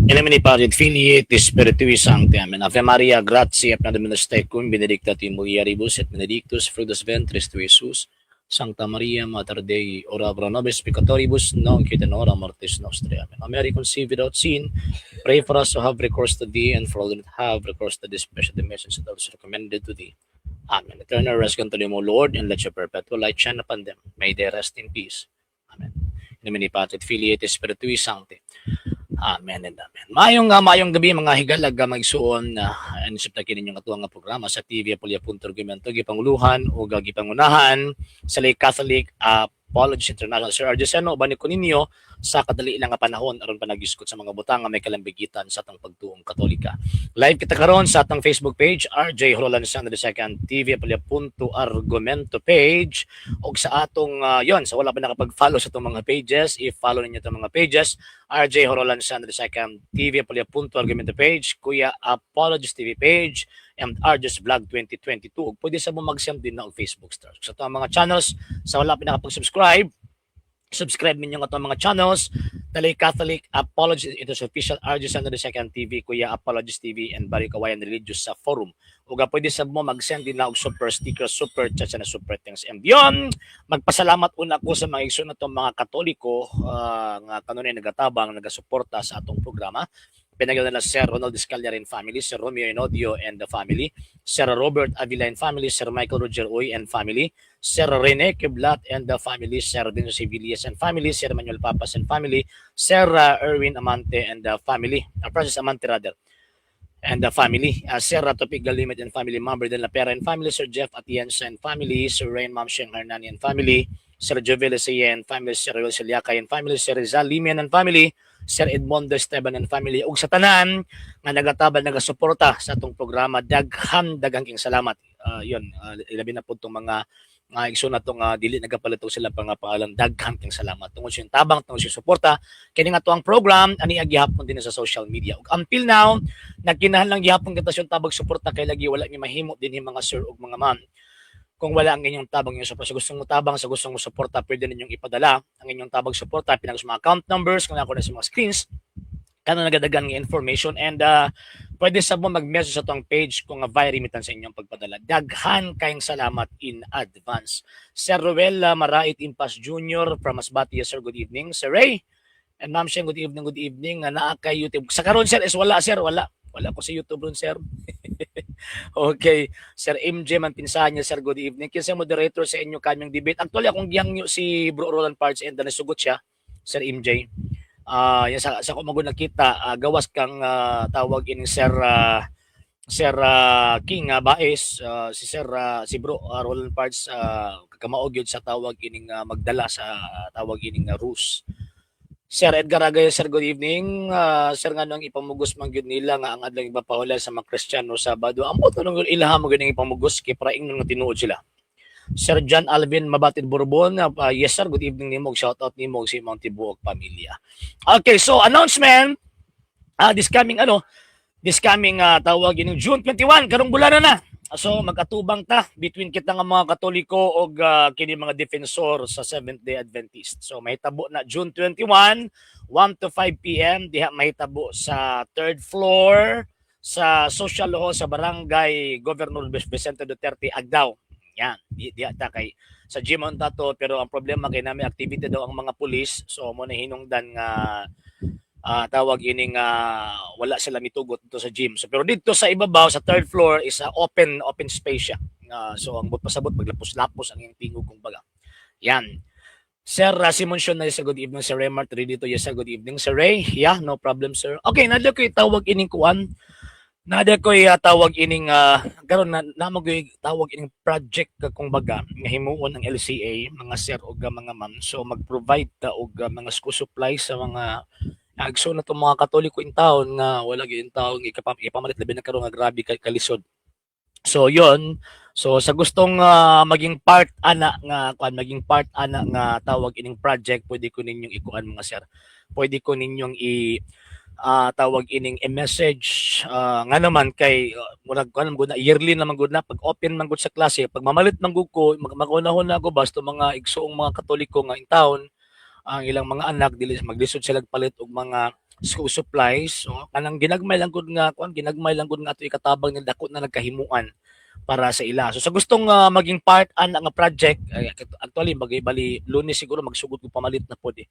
In nomine Patri Filii et Spiritui Sancti. Amen. Ave Maria, gratia plena Dominus tecum, benedicta tu mulieribus et benedictus fructus ventris tui, Iesus. Sancta Maria, Mater Dei, ora pro nobis peccatoribus, nunc et in hora mortis nostre. Amen. O Mary, conceived without sin, pray for us who have recourse to thee, and for all that have recourse to this special message that is recommended to thee. Amen. Eternal rest unto them, O Lord, and let your perpetual light shine upon them. May they rest in peace. Amen. In nomine Patri Filii et Spiritui Sancti. Amen and amen. Mayong gabi mga higalag magsuon na anisip na kinin yung atuang programa sa TV Apolya.argumento gipanguluhan o gipangunahan sa Lay Catholic Apology International. Sir Argeseno, bani ko ninyo sa kadali lang nga panahon aron pa nag-discuss sa mga butang nga may kalambigitan sa atong pagtuong Katolika. Live kita karon sa atong Facebook page RJ Horolan San II TV Apolya.argumento page og sa atong yon sa wala pa nakapag-follow sa atong mga pages, i-follow ninyo itong mga pages RJ Horolan San II TV Apolya.argumento page, Kuya Apologies TV page, and RJ's Vlog 2022. Pwede sa mo mag-send din na og Facebook stars. Sa itong mga channels, sa wala pa nakapag-subscribe, subscribe ninyo nga itong mga channels, Talay Catholic Apologies, ito sa official RJ San II TV, Kuya Apologies TV, and Barrio Kawayan Religious sa forum. Uga pwede sa mo mag-send din na og super sticker, super chat na super thanks. And yun, magpasalamat una ko sa mga igsoon na itong mga Katoliko nga kanunay nagatabang, nagasuporta sa atong programa. Pinagyan na Sir Ronald Escaliar and family, Sir Romeo Enodio and the family, Sir Robert Avila and family, Sir Michael Roger Uy and family, Sir Rene Kiblat and the family, Sir Dino Civillas and family, Sir Manuel Papas and family, Sir Erwin Amante and the family, Francis Amante rather, and the family, Sir Topic Galimit and family, Member de la Pera and family, Sir Jeff Atienza and family, Sir Rain Mamsheng Hernani and family, Sir Jovel Esaye and family, Sir Roel Siliacay and family, Sir Rizal Limian and family, Sir Edmondo Esteban and family, ug sa tanan nga nagatabang nagasuporta sa atong programa, daghang king salamat. Ilabi na po itong mga igsoon na itong dili nagapalitog sila pang pangalan, daghang king salamat tungod sa tabang, tungod sa suporta kini nga tuang program ani gihapon din sa social media. Ug until now nagkinahanglan gihapon kita sa tabang suporta kay lagi wala ni mahimo dinhi mga sir ug mga ma'am. Kung wala ang inyong tabang yung support, sa gustong mo tabang, sa gustong mo suporta, pwede ninyong ipadala ang inyong tabang suporta, pinag mga account numbers, kung ako na sa mga screens, kano nagadagan ng information, and pwede sa mo mag-message sa itong page kung via remittance sa inyong pagpadala. Daghan kayong salamat in advance. Sir Ruel Marait Impas Jr. from Masbate, sir, good evening. Sir Ray and Ma'am Sheng, good evening. Naa kay YouTube. Sa karon sir, is wala sir, wala ko sa YouTube ron sir. Okay, Sir MJ Manpinsahan, sir, good evening. Kinsa moderator sa inyo kaming debate. Actually, akong giyang si Bro Roland Parts and nasugot siya, Sir MJ. Yan sa ko magud nakita, gawas kang tawag ini Sir King Baez, si Bro Roland Parts kamaog yun sa tawag ining magdala sa tawag ining Rus. Sir Edgar Agay, sir, good evening. Sir, nga nang ipamugos man gyud nila nga ang adlang ipapahulay sa mga Kristiyano Sabado. Amo to nung ilaham mo gyud ipamugos kay praing nang tinuod sila. Sir John Alvin Mabatid Bourbon, yes sir, good evening nimo, shout out nimo si Mount Tibuok pamilya. Okay, so announcement this coming tawag yun June 21 karong bulan na. So magkatubang ta between kita nga mga Katoliko og kini mga defensor sa Seventh-day Adventist. So mahitabo na June 21, 1 to 5 p.m. diha mahitabo sa 3rd floor sa Social Hall sa Barangay Governor Vicente Duterte, Agdao. Yan, diha ta kay sa gym on tato, pero ang problema kay nami activity daw ang mga pulis. So mo na hinungdan nga tawag ining wala sila mitugot dito sa gym. So pero dito sa ibabaw sa 3rd floor is open space siya. So ang pasabot maglapos-lapos ang iyang tingog kumbaga. Yan. Sir Simon Sean, sir, good evening. Sir Raymart dito, yes sir, good evening. Sir Ray, yeah, no problem sir. Okay, nada ko tawag ining kuan. Nada ko tawag ining karon na namo tawag ining project kumbaga nga himuon ng LCA, mga sir ug mga ma'am. So mag-provide ta og mga school supplies sa mga agso na itong mga Katoliko in town nga wala gyud in town ipamalit labi na karon nga grabe kalisod. So yon, so sa gustong maging part ana nga tawag ining project, pwede ko ninyong ikuan mga sir. Pwede ko ninyong tawag ining i-message nga naman kay murag kuan gud na yearly naman gud na pag open man gud sa klase, pag mamalit man gud ko magunahon na ko basta mga igsoong mga Katoliko nga in town ang ilang mga anak dili maglisod sila palit og mga school supplies. So, kanang ginagmay lang gud nga kuan, ginagmay lang gud nga ato ikatabang ni dako na nagkahimuan para sa ila. So sa gustong maging part ana nga project, actually bali Lunes siguro magsugod ko pamalit na pod eh.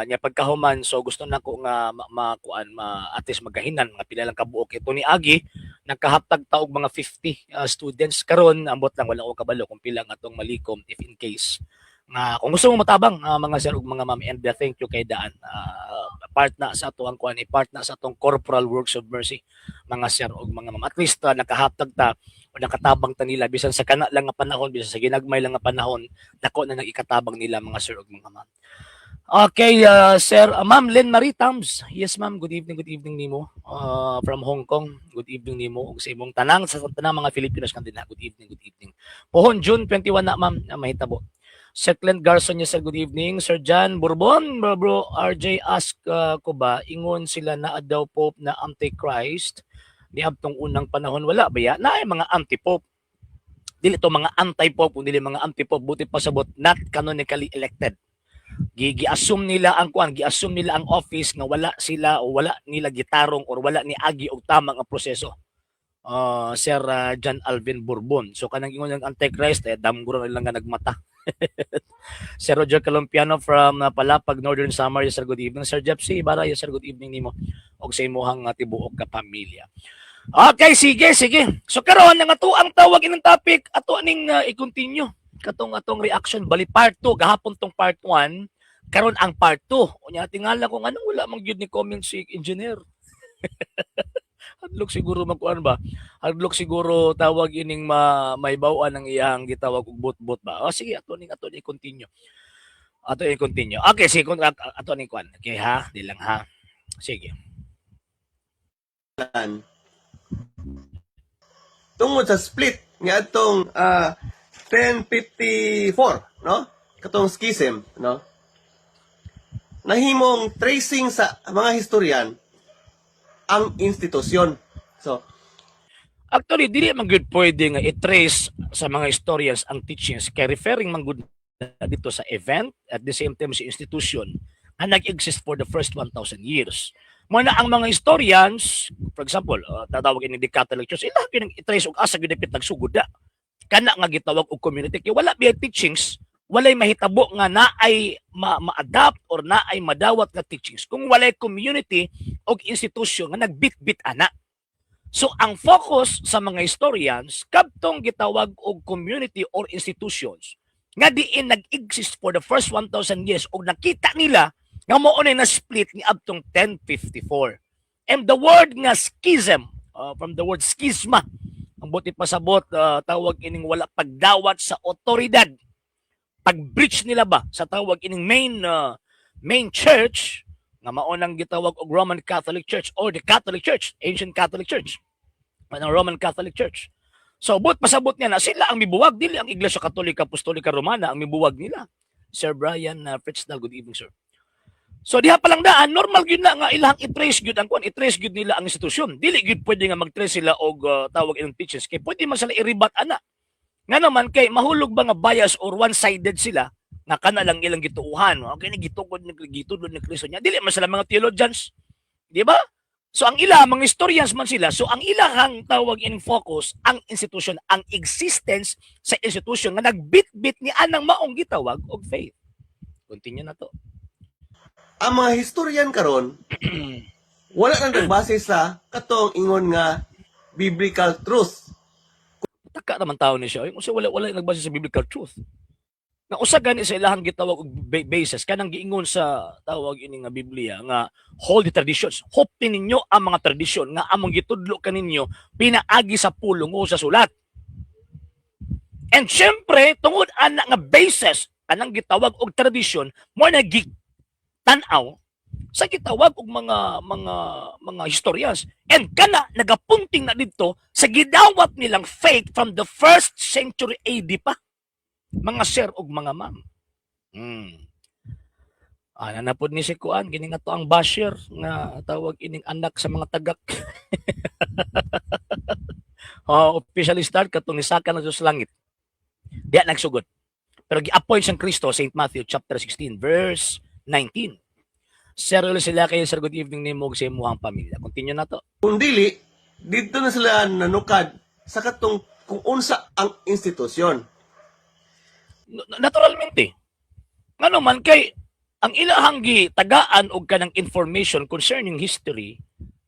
Nya pagkahuman, so gusto na ko nga makuan at least magahinan mga pila lang kabuok ito ni Agi nagkahaptag taog mga 50 students karon ambot lang wala ko kabalo kung pila nga atong malikom if in case nga kung gusto mo matabang mga sir ug mga ma'am, and thank you kay Daan, part na sa atong kuan, part na sa atong corporal works of mercy mga sir ug mga ma'am, at least nakahaptag ta o nakatabang ta nila bisan sa kana lang nga panahon, bisan sa ginagmay lang nga panahon, dako na nag-ikatabang nila mga sir ug mga ma'am. Okay, sir, Ma'am Lynn Marie Tams. Yes, ma'am. Good evening nimo. From Hong Kong. Good evening nimo ug sa imong sa tanang mga Filipinos kanila. Good evening, good evening. Pohon June 21 na, ma'am, na mahitabo. Setland Garson, yes, sir, good evening. Sir John Bourbon, bro, RJ ask ko ba, ingon sila na daw Pope na Antichrist ni abtong unang panahon, wala ba ya? Na ay mga anti-Pope. Dili to mga anti-Pope, dili mga anti-Pope, buti pasabot not canonically elected. Gi-assume nila ang kuan, gi-assume nila ang office nga wala sila o wala nila gitarong or wala ni agi og tama nga proseso. Sir John Alvin Bourbon. So kanang ingon ng Antichrist damguro lang nga nagmata. Sir Roger Colompiano from Palapag, Northern Samar. Yes, sir, good evening. Sir Jepsi Ibarra, yes, sir, good evening nimo og sa imong tibuok ka pamilya. Okay, sige. So karon nga ato ang tawag inang topic ato ning i-continue atong reaction bali part 2 gahapon tong part 1 karon ang part 2 unya tingala kung anong wala man gyud ni comment si engineer. Hadlok siguro magkuan ba, hadlok siguro tawag ining may bawaan ang iyang gitawag og bot-bot ba. Sige ato i-continue, okay, sige ato ning kuan, okay ha, di lang ha, sige. Tungod sa split nga atong 1054, no? Katong schism, no? Nahimong tracing sa mga historian ang institusyon. So, actually, dili man good pwede nga i-trace sa mga historians ang teachings kay referring man good dito sa event at the same time sa institution na nag-exist for the first 1,000 years. Muna ang mga historians, for example, tatawagin ni the Catholic Church, ila pinang i-trace og asa gidapit nagsugod da. Kana nga gitawag og community kay wala biya teachings, walay mahitabo nga naay ma-adapt or naay madawat nga teachings kung walay community og institusyon nga nagbit-bit ana. So ang focus sa mga historians kadtong gitawag og community or institutions nga diin nag-exist for the first 1,000 years og nakita nila nga mao na split ni abtong 1054. And the word nga schism, from the word schisma, ang buti pasabot, tawag ining wala pagdawat sa otoridad. Pag-breach nila ba sa tawag ining main church, nga maunang gitawag og Roman Catholic Church or the Catholic Church, ancient Catholic Church, ang Roman Catholic Church. So, but pasabot niya na sila ang mibuwag, dili ang Iglesia Katolika Apostolika Romana ang mibuwag nila. Sir Brian Fritzdal, good evening, sir. So diha pa lang daan, normal gyud na nga ilang i-trace gyud ang kuan, i-trace gyud nila ang institusyon. Dili gyud pwede nga mag-trace sila og tawag ilang teachings kay pwede man sila i-rebat ana. Nga naman kay mahulog ba nga bias or one-sided sila nga kana lang ilang gituuhan. Okay ni gitugod ni gitudlod ni Kristo niya. Dili man sila mga theologians. Di ba? So ang ila mga historians man sila. So ang ilahang tawag in focus ang institusyon, ang existence sa institusyon nga nagbit-bit ni anang maong gitawag og faith. Continue na to. Ang mga historian karon wala nang nagbase sa katong ingon nga biblical truth. Taka naman tao ni siya. Kasi wala nagbase sa biblical truth. Nga usa gani sa ilahang gitawag og basis kanang giingon sa tawag ini nga Biblia nga holy traditions. Hopin ninyo ang mga tradisyon nga among gitudlo kaninyo pinaagi sa pulong o sa sulat. And syempre tungod ana nga basis anang gitawag og tradisyon mo na tanaw sa gitawag og mga historians, and kana nagapunting na dito sa gidawat nilang faith from the 1st century AD pa, mga sir og mga ma'am. Ana na pod ni si kuan gini nga to ang basher nga tawag ining anak sa mga tagak. Officially start katong nisaka na sa langit. Diya nagsugod. Pero gi-appoint sang Kristo, St. Matthew chapter 16 verse 19. Sir, ulo sila kayo, sir, good evening ni Mog sa imuhang pamilya. Continue na to. Kung dili, dito na sila nanukad sa katong kung unsa ang institusyon. Naturalmente. Nga naman kay, ang ilahang tagaan og kanang information concerning history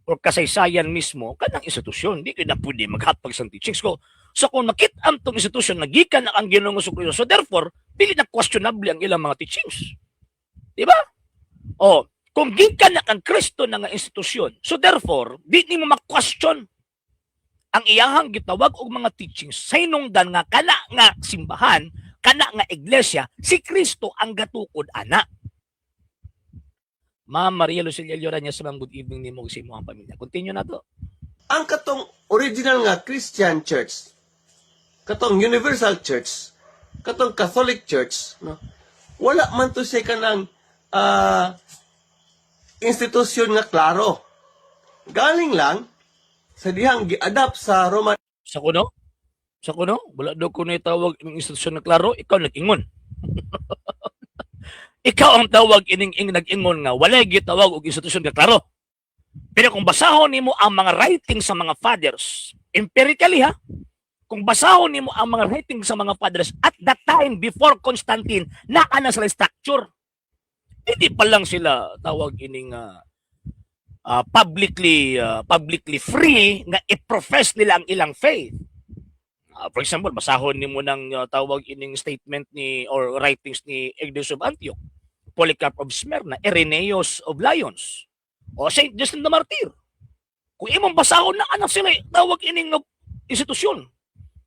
or kasaysayan mismo, kanang institusyon, di ka na pwede maghatag sa teachings ko. So kung makita tong institusyon, nagikan na ang Ginoong Jesucristo. So therefore, dili na questionable ang ilang mga teachings. Di ba? O, kung gikan na kang Kristo na nga institusyon, so therefore, di ni mo ma-question ang iyahang gitawag og mga teachings sa hinungdan nga kana nga simbahan, kana nga iglesia, si Kristo ang gatukod ana. Ma'am Maria Lucelia Lloranya sa good evening ni mo sa imong pamilya. Continue na to. Ang katong original nga Christian Church, katong Universal Church, katong Catholic Church, no? Wala man to siya kanang institusyon nga klaro. Galing lang sa dihang gi-adapt sa Roman Sa kuno? Sa kuno? Wala daw kuno itawag ng institusyon na klaro, ikaw nag-ingon. Ikaw ang tawag ining nag-ingon nga wala gitawag og institusyon nga klaro. Pero kung basahon nimo ang mga writings sa mga fathers, empirically ha, kung basahon nimo ang mga writings sa mga fathers at that time before Constantine, naa na sila structure. Hindi pa lang sila tawag ining publicly free nga i-profess nila ang ilang faith. For example, basahon nimo ng tawag ining statement ni or writings ni Ignatius of Antioch, Polycarp of Smyrna, Irenaeus of Lyons, o Saint Justin the Martyr. Kung imong basahon na anak sila tawag ining institusyon,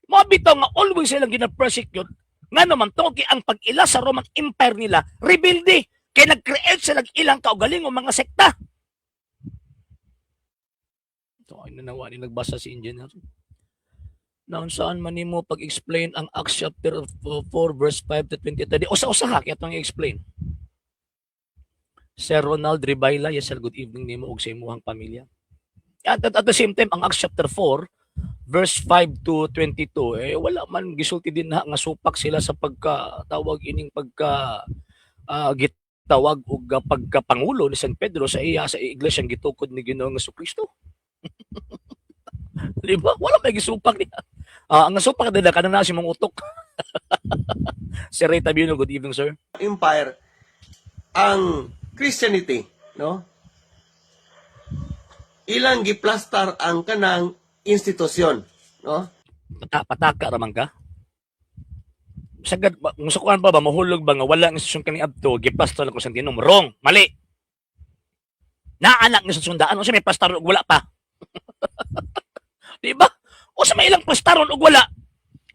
mabitaw nga always silang gina-persecute nga naman to kay ang pag-ila sa Roman Empire nila rebuilde kay nag-create sila ilang kaugalingong mga sekta. Ito ay nanawa ni nagbasa si engineer. Naon saan man nimo pag-explain ang Acts chapter 4 verse 5 to 20. Usa-usa kaya itong i-explain. Sir Ronald Ribayla, yes sir, good evening nimo og sa imuhang pamilya. At the same time, ang Acts chapter 4 verse 5 to 22, wala man gisulti din na nga supak sila sa pagkatawag ining gitawag og pagkapangulo ni San Pedro sa iglesyang gitukod ni Ginoong Jesucristo. Di ba? Wala may gisupak niya. Ang nasupak din na kanang nasi mong utok. Sir Ray Tabino, good evening, sir. Empire, ang Christianity, no? Ilang giplastar ang kanang institusyon, no? Pataka raman ka? Sagad, musukuan pa ba, mahulog ba nga wala ang institusyon kani abto, giplastar na Constantino, wrong, mali. Naanak ni susundaan, o siya may pastor wala pa. Diba? O sa may ilang plastaron o wala.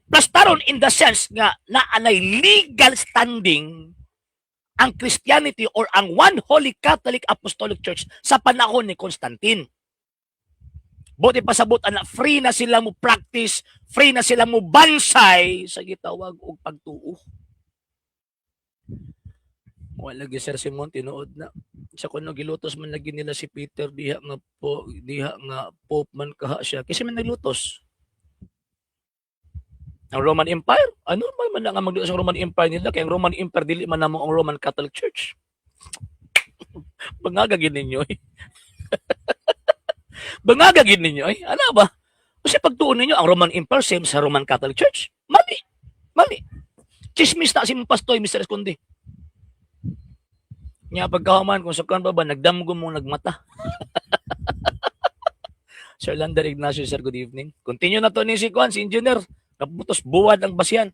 Plastaron in the sense nga naanay legal standing ang Christianity or ang One Holy Catholic Apostolic Church sa panahon ni Constantine. Buti pasabot na free na sila mo practice, free na sila mo bansay sa gitawag og pagtuo. Wala lagi Sir Simon tinuod na sa kuno gilutos man lagi nila si Peter diha nga pope man kaha siya kasi man naglutos. Ang Roman Empire, ano man nga maglutos ang Roman Empire nila kay ang Roman Empire dili man namo ang Roman Catholic Church. Bangagagin ninyo eh. Bangagagin ninyo eh. Ano ba? Kasi pagtuon ninyo ang Roman Empire same sa Roman Catholic Church. Mali. Mali. Chismis na si Pastoy Mr. Esconde. Nya pagkahuman kung sakon ba nagdamgo mo nagmata. Sir Lander Ignacio, sir, good evening. Continue na to ni si Kwan, si engineer. Kaputos buwad ang basyan.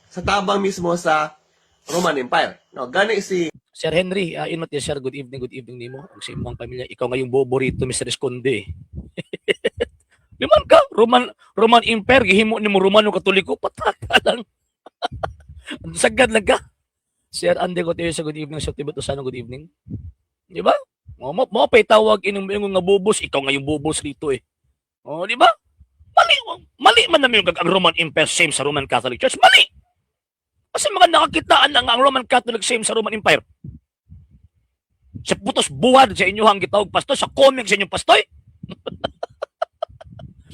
Sa tabang mismo sa Roman Empire. No, gani si Sir Henry, inot ya sir, good evening nimo. Ug sa imong pamilya, ikaw ngayong boborito Mr. Esconde. Liman ka, Roman Empire gihimo nimo Romano Katoliko, pataka lang. Sagad lang ka. Sir Andy Coteo sa good evening, Sir Tibet Osano, good evening. Di ba? Mo pa itawag inong nga bubos, ikaw nga yung bubos rito eh. O, di ba? Mali man namin yung ang Roman Empire same sa Roman Catholic Church. Mali! Kasi mga nakakitaan na nga ang Roman Catholic same sa Roman Empire. Sa putos buwad sa inyo ang gitawag pastoy, sa comment sa inyong pastoy.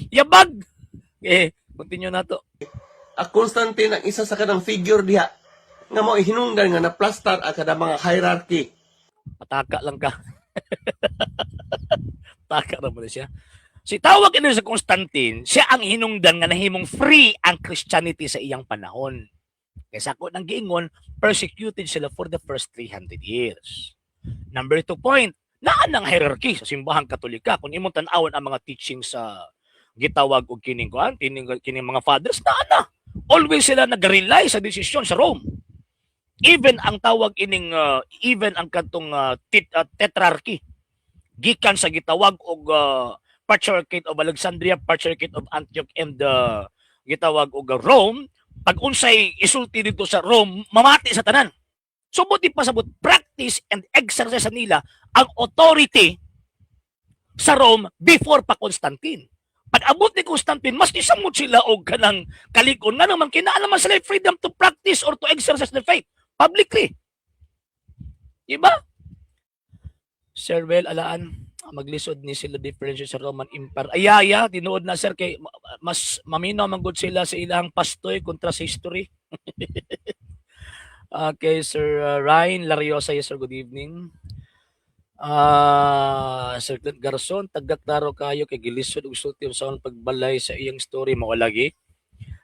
Yabag! Continue na to. Constantine ang isa sa kanang figure diha nga mo hinungdan nga na-plastar ang kada mga hierarchy. Pataka lang ka. Pataka naman siya. Si tawag ina sa Constantine, siya ang hinungdan nga nahimong free ang Christianity sa iyang panahon. Kaysa ako nang giingon, persecuted sila for the first 300 years. Number 2 point, naan ang hierarchy sa simbahang Katolika. Kung imong tan-awon ang mga teachings sa gitawag og kining mga fathers, naan na. Always sila nag-rely sa desisyon sa Rome. Even ang tawag ining even ang kantong tetrarchy gikan sa gitawag og Patriarchate of Alexandria, Patriarchate of Antioch, and gitawag og Rome. Pag unsay isulti dito sa Rome, mamati sa tanan. So buti pasabot practice and exercise nila ang authority sa Rome before pa Constantine. Pag abot ni Constantine, mas isamot sila og kanang kalikon nga naman kinahanglan sila freedom to practice or to exercise the faith publicly. Diba? Sir Well, alaan, maglisod ni sila difference sa Roman Empire. Ayaya, tinuod na sir, kay mas maminaw manggod sila sa ilang pastoy kontra sa history. Okay, Sir Ryan Lariosa, yes sir, good evening. Sir Clint Garson, tagaklaro kayo kay gilisod og sulti sa pagbalay sa iyang story mao lagi.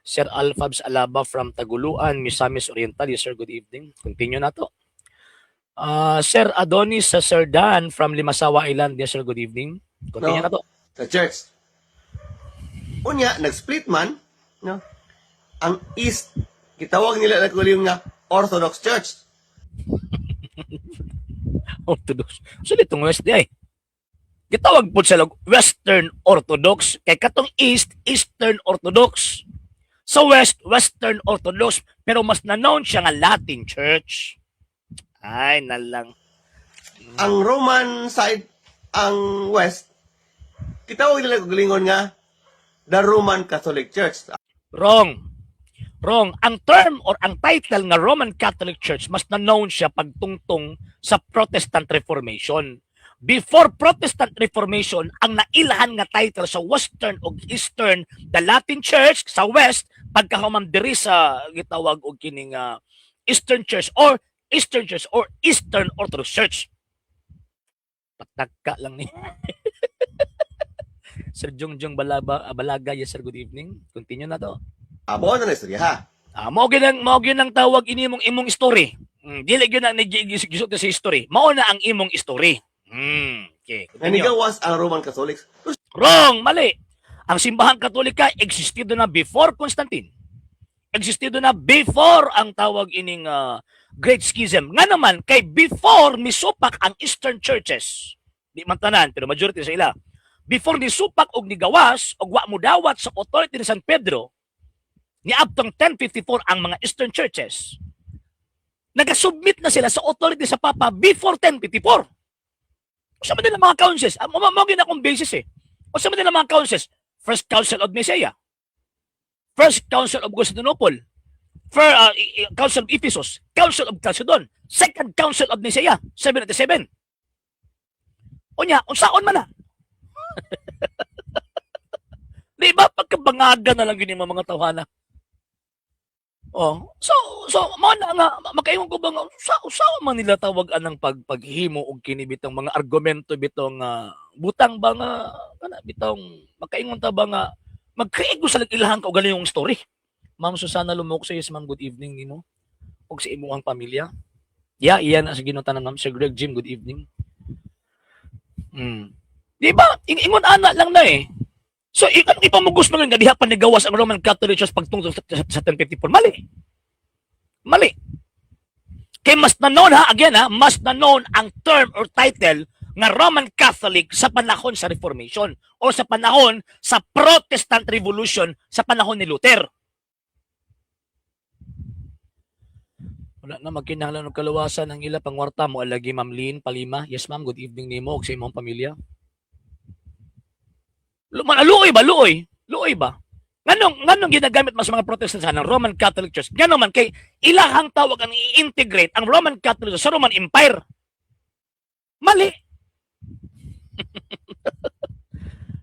Sir Alfabs Alaba from Taguluan, Misamis Oriental, yes sir, good evening. Continue na to. Sir Adonis sa Sir Dan from Limasawa Island, yes sir, good evening. Continue na to. Sa church. Unya, nag-split man, no? Ang East, kitawag nila na kuliyung nga Orthodox Church. Orthodox. So ditong West di ay. Gitawag po sila Western Orthodox, kay katong East, Eastern Orthodox. Sa West, Western Orthodox, pero mas na-known siya nga Latin Church. Ay, nalang. Ang Roman side, ang West, kitawag nila kulingon nga the Roman Catholic Church. Wrong. Wrong. Ang term or ang title nga Roman Catholic Church mas na-known siya pagtungtong sa Protestant Reformation. Before Protestant Reformation, ang nailahan nga title sa Western o Eastern, the Latin Church sa West, pagkahuman diri sa gitawag og kining Eastern Church or Eastern Orthodox Church. Pataka lang ni. Sir Jongjong Balaga, yes sir, good evening. Continue na to. Abo na istorya ha. Mao gyud ang tawag ini imong story. Dili gyud ang nagigisot sa history. Mao na ang imong story. Okay. Continue. Nanigawas ang Roman Catholics. Wrong, mali. Ang simbahang Katolika existido na before Constantine. Existido na before ang tawag ining Great Schism. Nga naman, kay before misupak ang Eastern churches, di man tanan, pero majority sa ila, before nisupak og nigawas, og wa mo dawat sa authority ni San Pedro, ni abtong 1054 ang mga Eastern churches, nagasubmit na sila sa authority sa Papa before 1054. Usa man nila mga councils, mao gyud akong basis eh. Usa man nila mga councils, First Council of Nicaea, First Council of Constantinople, Council of Ephesus, Council of Chalcedon, Second Council of Nicaea, 797. Unya, unsaon man na? Di ba pagkabangaga na lang yun yung mga tawhana? Oh, so mo na nga makaingon ko ba nga sa man nila tawag anang paghimo og kini bitong mga argumento bitong butang ba nga kana bitong makaingon ta ba nga mag-create ko sa ilahang kaugalingong story. Ma'am Susana Lumok sa yes, ma'am, good evening nimo. Og sa imong pamilya. Yeah, iyan na sa ginutan ng Sir Greg Jim, good evening. Di ba? Ingon ana lang na eh. So, ipamugos mo nga diha pa nigawas ang Roman Catholic Church pagtungtong sa 1054. Mali. Mali. Kay mas na-known mas na-known ang term or title nga Roman Catholic sa panahon sa Reformation o sa panahon sa Protestant Revolution sa panahon ni Luther. Wala na magkinahanglan og kaluwasan ang ila pangwarta mo alagi Ma'am Lynn Palima. Yes ma'am, good evening nimo og sa imong pamilya. Luoy ba? Nganong ginagamit mas mga Protestant sa Roman Catholic Church? Ngano man kay ilahang tawag ang i-integrate ang Roman Catholic sa Roman Empire. Mali.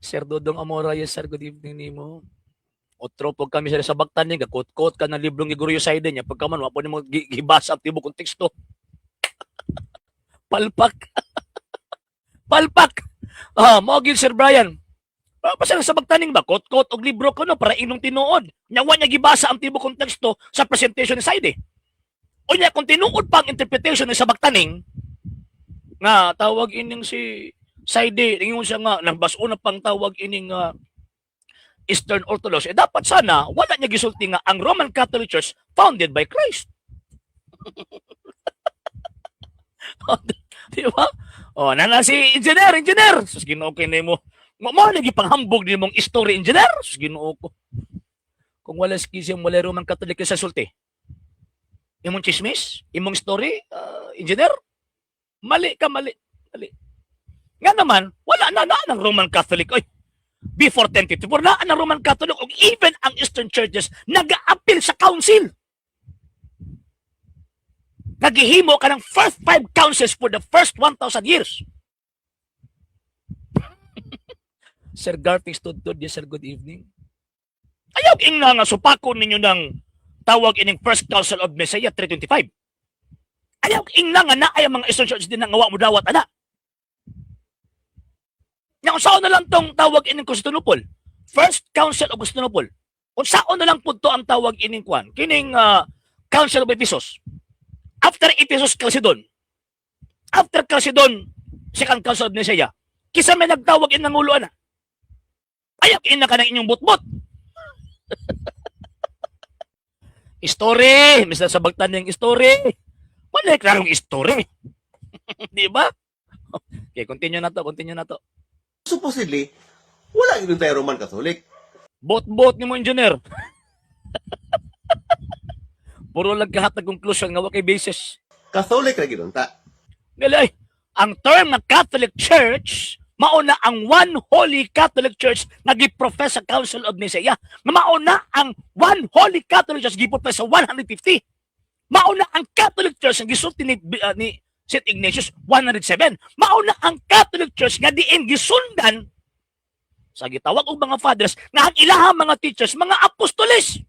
Sir Dodong Amora, yes sir, good evening nimo. Otro pag kami sa bagtan niya, kakot-kot ka ng librong ni Guru Yusaide niya, pagkaman, wapo ni mo gibasa ang tibok kong teksto. Palpak. Palpak. Mao gid Sir Brian. Basta sa magtaning ba, kot-kot og libro ko no, para inong tinuod. Nyawa niya gibasa ang tibo konteksto sa presentation ni Saide. O niya, kung tinuod pa ang interpretation ni sa magtaning, nga tawag ining si Saide, ingon siya nga, nambas-o na pang tawag ining Eastern Orthodox, dapat sana, wala niya gisulti nga ang Roman Catholic Church founded by Christ. Di ba? Nana si engineer. Sus, Ginoo kay nimo. Mo lagi panghambog ni mong history engineer. Sus, Ginoo ko. Kung wala schism, wala Roman Catholic sa sulti. Imong chismis, imong story, engineer, mali. Nga naman, wala na ng Roman Catholic. Oy, before 1054, na ang Roman Catholic o even ang Eastern Churches nag-a-appeal sa council. Naghihimo ka ng first 5 councils for the first 1,000 years. Sir Garfield Studtod, yes sir, good evening. Ayaw ing nga supako ninyo ng tawag ining First Council of Nicaea 325. Ayaw ing nga na ay mga Eastern Churches din nga wa mo dawat ana. Nga saan na lang tong tawag ining Constantinople? First Council of Constantinople. Kung saan na lang po to ang tawag ining kwan? Kining Council of Ephesus. After Ephesus, Chalcedon. After Chalcedon, Second Council of Nicaea. Kisa may nagtawag inang ulo na. Ayaw ina ka ng inyong butbot. History. Mr. Sabagtan niyang history. Wala klarong history. Di ba? Okay, continue na to. Supposedly, wala yun tayo Roman Catholic. Bot-bot ni mo, engineer. Puro lang kahatag conclusion nga kay basis. Catholic na ginoon ta. Galay, ang term na Catholic Church, mauna ang One Holy Catholic Church na giprofess sa Council of Nicaea. Mauna ang One Holy Catholic Church giprofess sa 150. Mauna ang Catholic Church na gisulti ni St. Ignatius 107. Mauna ang Catholic Church nga diin gisundan sa gitawag og mga fathers nga ang ilahang mga teachers, mga apostoles.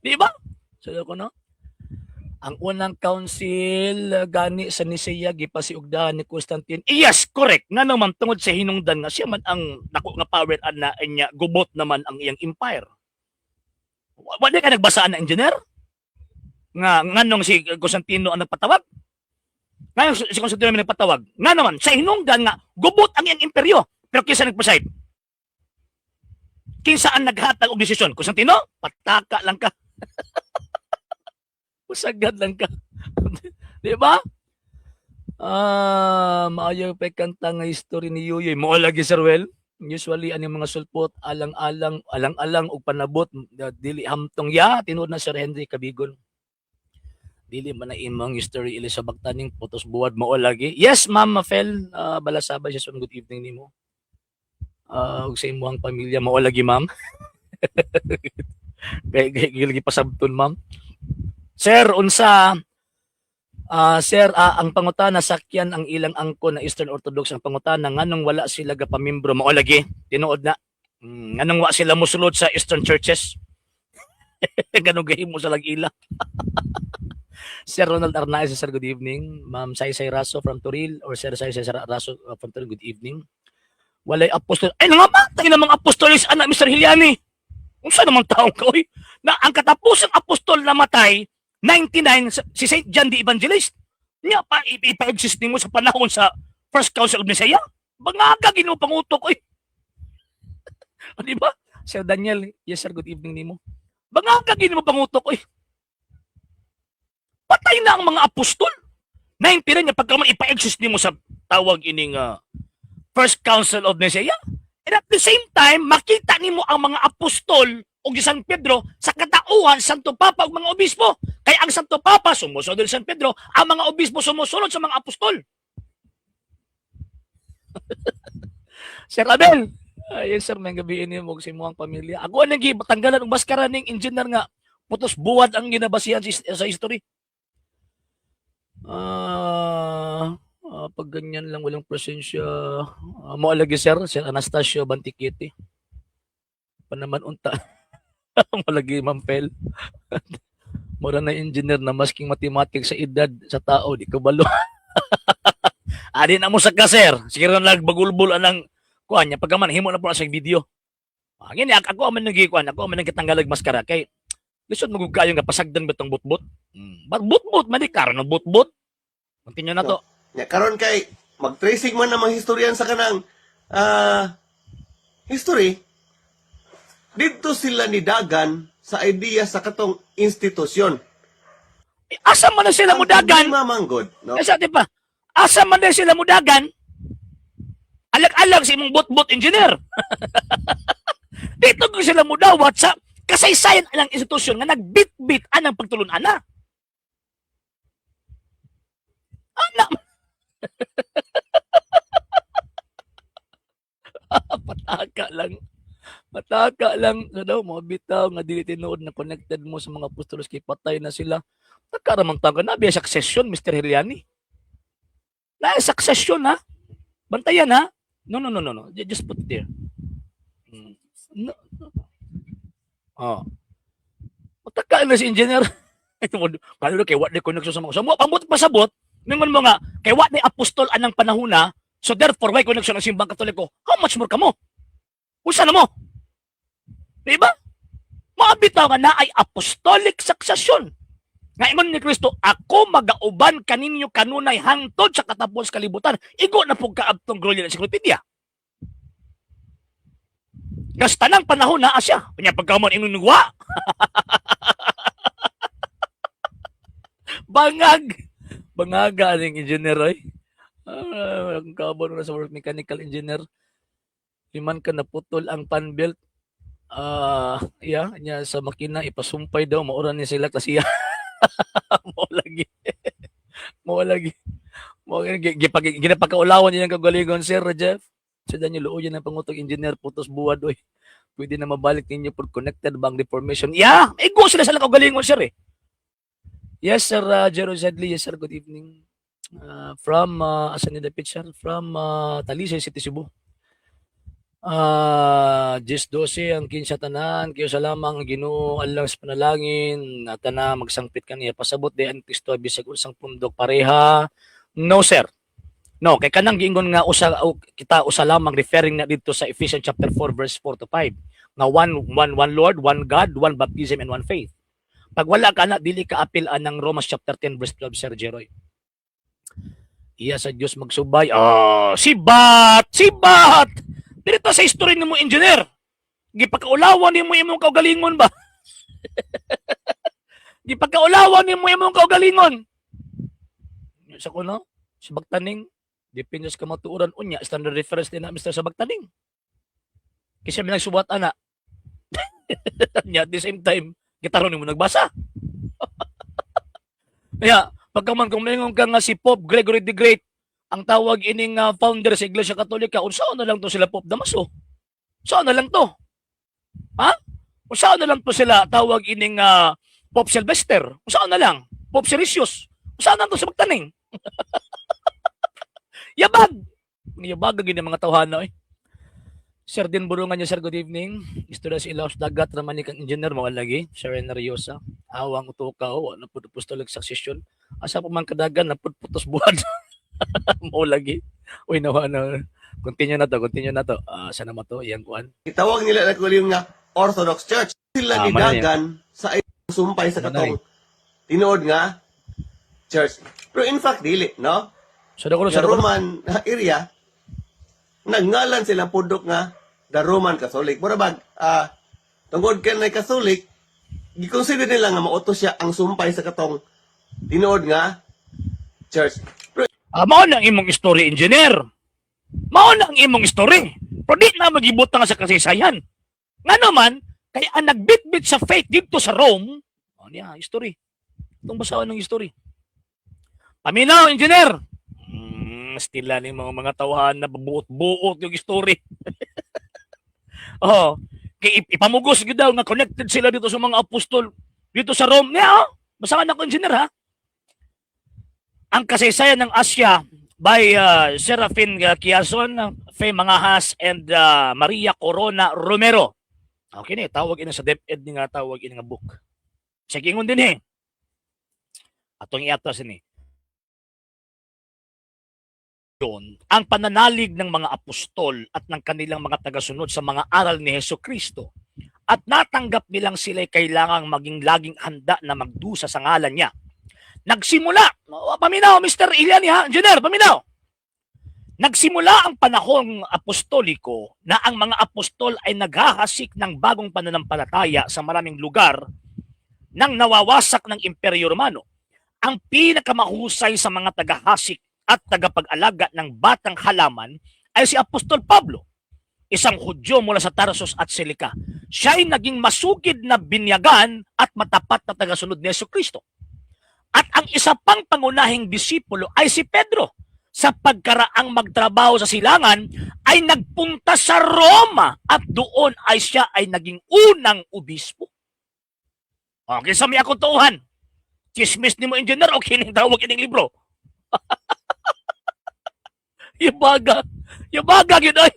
Di ba? Sabi ko, no? Ang unang council gani sa Nicaea gipasiugdahan ni Constantine. Yes, correct. Nga naman tungod sa hinungdan nga siya man ang dako nga power na niya gubot naman ang iyang empire. Wala ka nagbasa na engineer? Nga nganong si Constantino ang nagpatawag? Ngayon si Constantino ang nagpatawag. Nga naman sa hinungdan nga gubot ang iyang imperyo. Pero kinsa nagpreside? Kinsa ang naghatag og desisyon? Constantino? Pataka lang ka. Sagad lang ka. Di ba? Maayaw pa kanta nga history ni Yuyoy. Mo lagi Sir Well. Usually ani mga sulpot alang-alang og panabot dili hamtong tinuod na Sir Henry Cabigon. Dili man na imong history ili sa bagtaning putos buwad mo lagi. Yes, Ma'am Mafel, balasabay sa good evening nimo. Og sa imong pamilya mo lagi, ma'am. Gilgi pasabton, ma'am. Sir, unsa sir, ang pangutana sakyan ang ilang angko na Eastern Orthodox ang pangutana nganong wala sila gapamimbro mao lagi tinuod na nganong wa sila mosulod sa Eastern churches. Ganong gahimo sa lag-ila. Sir Ronald Arnaez, sir, good evening. Ma'am Saysay Raso from Turil or Sir Saysay Raso from Turil, good evening. Walay apostol. Ay nangamatay namang apostolis anak Mr. Hiliani. Unsa namang taong ka oy? Na ang katapusang apostol na matay 99 si Saint John the Evangelist. Nya pa ipa-exist nimo sa panahon sa First Council of Nicaea. Bangaga Ginoo pangutok oy. Di ba? Sir Daniel, yes sir, good evening nimo. Bangaga Ginoo pangutok oy. Patay na ang mga apostol. 99 nya pagka man ipa-exist nimo sa tawag ining First Council of Nicaea. And at the same time, makita nimo ang mga apostol o San Pedro sa katauhan Santo Papa ug mga obispo. Kaya ang Santo Papa sumusunod sa San Pedro, ang mga obispo sumusunod sa mga apostol. Sir Abel, yes sir, may gabi ini mo sa imong pamilya. Ako ang nagtanggalan og baskara ning engineer nga putos buwad ang ginabasihan sa history. Pag ganyan lang walang presensya, mo lagi sir Anastasio Bantikiti. Pa naman unta. Malagi Mampel. Mura na engineer na masking mathematics sa edad sa tao, di ko balo. Adi na mo sa kaser. Sige rin nagbagulbul anang kuan niya. Pagkaman, himo na po na sa video. Ngini, ako man nang gikuan. Ako man nang kitanggalag maskara. Kay, lisod magugkayo nga pasagdan betong butbut. Butbut, manikar no butbut. Continue na to. Nya karon kay mag-tracing man namang historian sa kanang history. Dito sila nidagan sa idea sa katong institusyon. Asa man na sila mudagan? Mamanggod, no? Asa di pa? Asa man na sila mudagan? Alag-alag si imong butbut engineer. Dito ko sila mudawat sa kasaysayan ng institusyon nga nagbit-bit anang pagtulun-ana. Ana. Pataka lang. Mataka lang na daw, mga bitaw nga dili tinuod na connected mo sa mga apostolos kay patay na sila. Nagkaramang taga na, biya succession, Mr. Heliani. Na succession, ha? Bantayan, ha? No. Just put it there. No. Oh. Mataka na si engineer. Kalo kay what the connection sa mga usamo. Pambot pasabot, ningon mo nga, kay what the apostol anang panahuna, so therefore, why connection ang simbang katoliko? How much more ka mo? Usa na mo? Diba? Maabitaw nga na ay apostolic succession. Nga ingon ni Kristo, ako magauban kaninyo kanunay hangtod sa katapos kalibutan. Igo na po kaabtong Glorian Encyclopedia. Gasta ng panahon na asya. Kanya pagkamon ingon wa. Bangaga ng engineer ay. Ang kabon na sa work mechanical engineer. Liman ka naputol ang pan belt. Nya sa makina ipasumpay daw mauran ni sila kasi mo lagi ginapakaulawan niya ng kagalingon Sir Jeff sa danyo luoyan ng pangutog engineer putos buwad oy pwede na mabalik ninyo for connected bang deformation igo sila sa kagalingon sir yes sir Jero Zedley yes sir good evening from asan ni the picture from Talisay City Cebu. 10-12 ang kinsa tanan kayo sa lamang Ginoo alang sa panalangin at na magsangpit kaniya pasabot di ang Kristo bisag usang pundok pareha no sir no kay kanang giingon nga kita usa lamang referring na dito sa Ephesians chapter 4 verse 4 to 5 nga one Lord one God one baptism and one faith pag wala ka na dili ka apilan ng Romans chapter 10 verse 12 Sir Jeroy iya sa Dios magsubay sibat dito sa history ni mo engineer. Gipakaulawan ni mo imong kaugalingon ba? Gipakaulawan ni mo imong kaugalingon. Sa kuno, sa Bagtaning, depende sa kamatuoran unya, standard reference din na Mr. sa Bagtaning. Kasi may nagsubat ana. At the same time, gitaron mo nagbasa. Kaya, pagkaman kung mayroon ka nga si Pope Gregory the Great, ang tawag ining founder sa Iglesia Katolika, unsaon na lang to sila Pope Damaso? Saan na lang to? Ha? Unsaon na lang to sila tawag ining Pope Sylvester? Unsaon na lang? Pope Siricius? Unsaon na to sa Bagtaning? Yabag! Yabag ang mga tawhana eh. Sir Din Burungan niya, sir, good evening. Istorya sa ilaw sa dagat, raman ni kang engineer, mga lagi. Sir Enariosa, awang utukaw, naputupustol succession. Asa pa man kadagan, naputputos buwan. Mo lagi. Uy, nawa na. Continue na to. Sana mo to, iyang kuan. Itawag nila na yung nga Orthodox Church. Sila nidagan sa sumpay sa katong tinuod nga church. Pero in fact, dili, no? Sa Roman area, nagngalan sila pudok nga the Roman Catholic. Murabag, tungkol ka na Catholic, i-consider nila nga mautos siya ang sumpay sa katong tinuod nga church. Mao na ang imong story, engineer. Mao na ang imong story. Pero di na magibutang sa kasaysayan. Nga naman, kaya ang nagbitbit sa faith dito sa Rome, niya, history. Itong basahan ng history. Paminaw, engineer. Stila ni mga tawahan na buot-buot yung history. Kaya ipamugos daw nga connected sila dito sa mga apostol dito sa Rome. Niya, basahan ako, engineer, ha? Ang kasaysayan ng Asya by Serafin Quezon, Faye Mangahas, and Maria Corona Romero. Okay ni, tawag ina sa DepEd ni nga tawag ina nga book. Sige ngon din atong iatas ni yun, ang pananalig ng mga apostol at ng kanilang mga tagasunod sa mga aral ni Hesus Kristo at natanggap nilang sila'y kailangang maging laging handa na magdusa sa ngalan niya. Nagsimula, paminaw, Mr. Iliani ha, Engineer, paminaw. Nagsimula ang panahong apostoliko na ang mga apostol ay naghahasik ng bagong pananampalataya sa maraming lugar nang nawawasak ng Imperyo Romano. Ang pinakamahusay sa mga tagahasik at tagapag-alaga ng batang halaman ay si Apostol Pablo, isang Hudyo mula sa Tarsus at Cilicia. Siya ay naging masugid na binyagan at matapat na tagasunod ni Jesucristo. At ang isa pang pangunahing disipulo ay si Pedro. Sa pagkaraang magtrabaho sa silangan, ay nagpunta sa Roma at doon ay siya ay naging unang obispo. Okay, sa may akong tuuhan. Chismis ni mo, engineer, o kining tawag kining libro. Yabaga yun ay.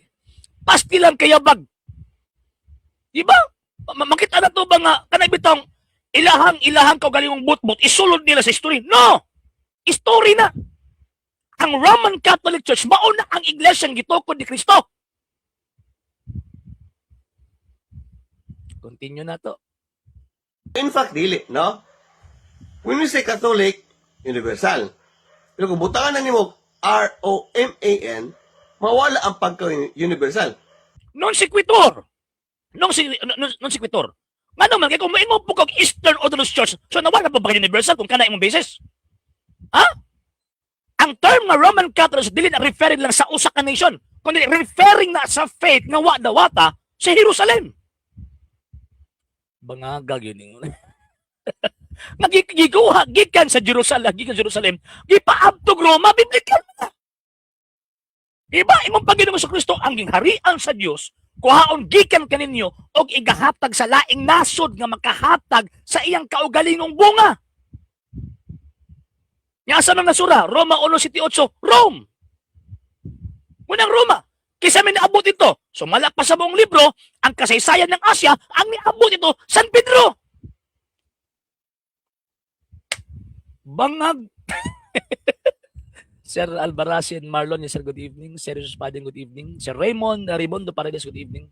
Pasti lang kayabag. Diba? Makita na to ba nga, kanay bitang ilahang kaugalingong butbut, isulod nila sa history. No! History na. Ang Roman Catholic Church, mauna ang iglesyang gitukod ni Kristo. Continue na to. In fact, dili, no? When we say Catholic, universal. Pero kung butangan na nimo R-O-M-A-N, mawala ang pagka-universal. Non sequitur. Non sequitur. Nga naman, kaya kung main mo po kag Eastern Orthodox Church, so nawala pa ba universal kung kana imong basis? Ha? Ang term nga Roman Catholic, dili na referring lang sa usa ka nation, kundi referring na sa faith nga wata sa Jerusalem. Bangagag yun. Nagigiguha, gikan sa Jerusalem, gipaabtog Roma, biblikal na. Iba, imong Panginoon sa Kristo, ang gingharian sa Dios, kuhaon gikan kaninyo, og igahatag sa laing nasod nga makahatag sa iyang kaugalingong bunga. Nga sa mga sura, Roma 1:7, Rome. Unang Roma. Kisa may naabot ito. Sumala pa sa buong libro, ang kasaysayan ng Asya, ang niabot ito, San Pedro. Bangag. Sir Albaracin Marlon, sir, good evening. Sir Jesus Pading, good evening. Sir Raymond Raimundo Paredes, good evening.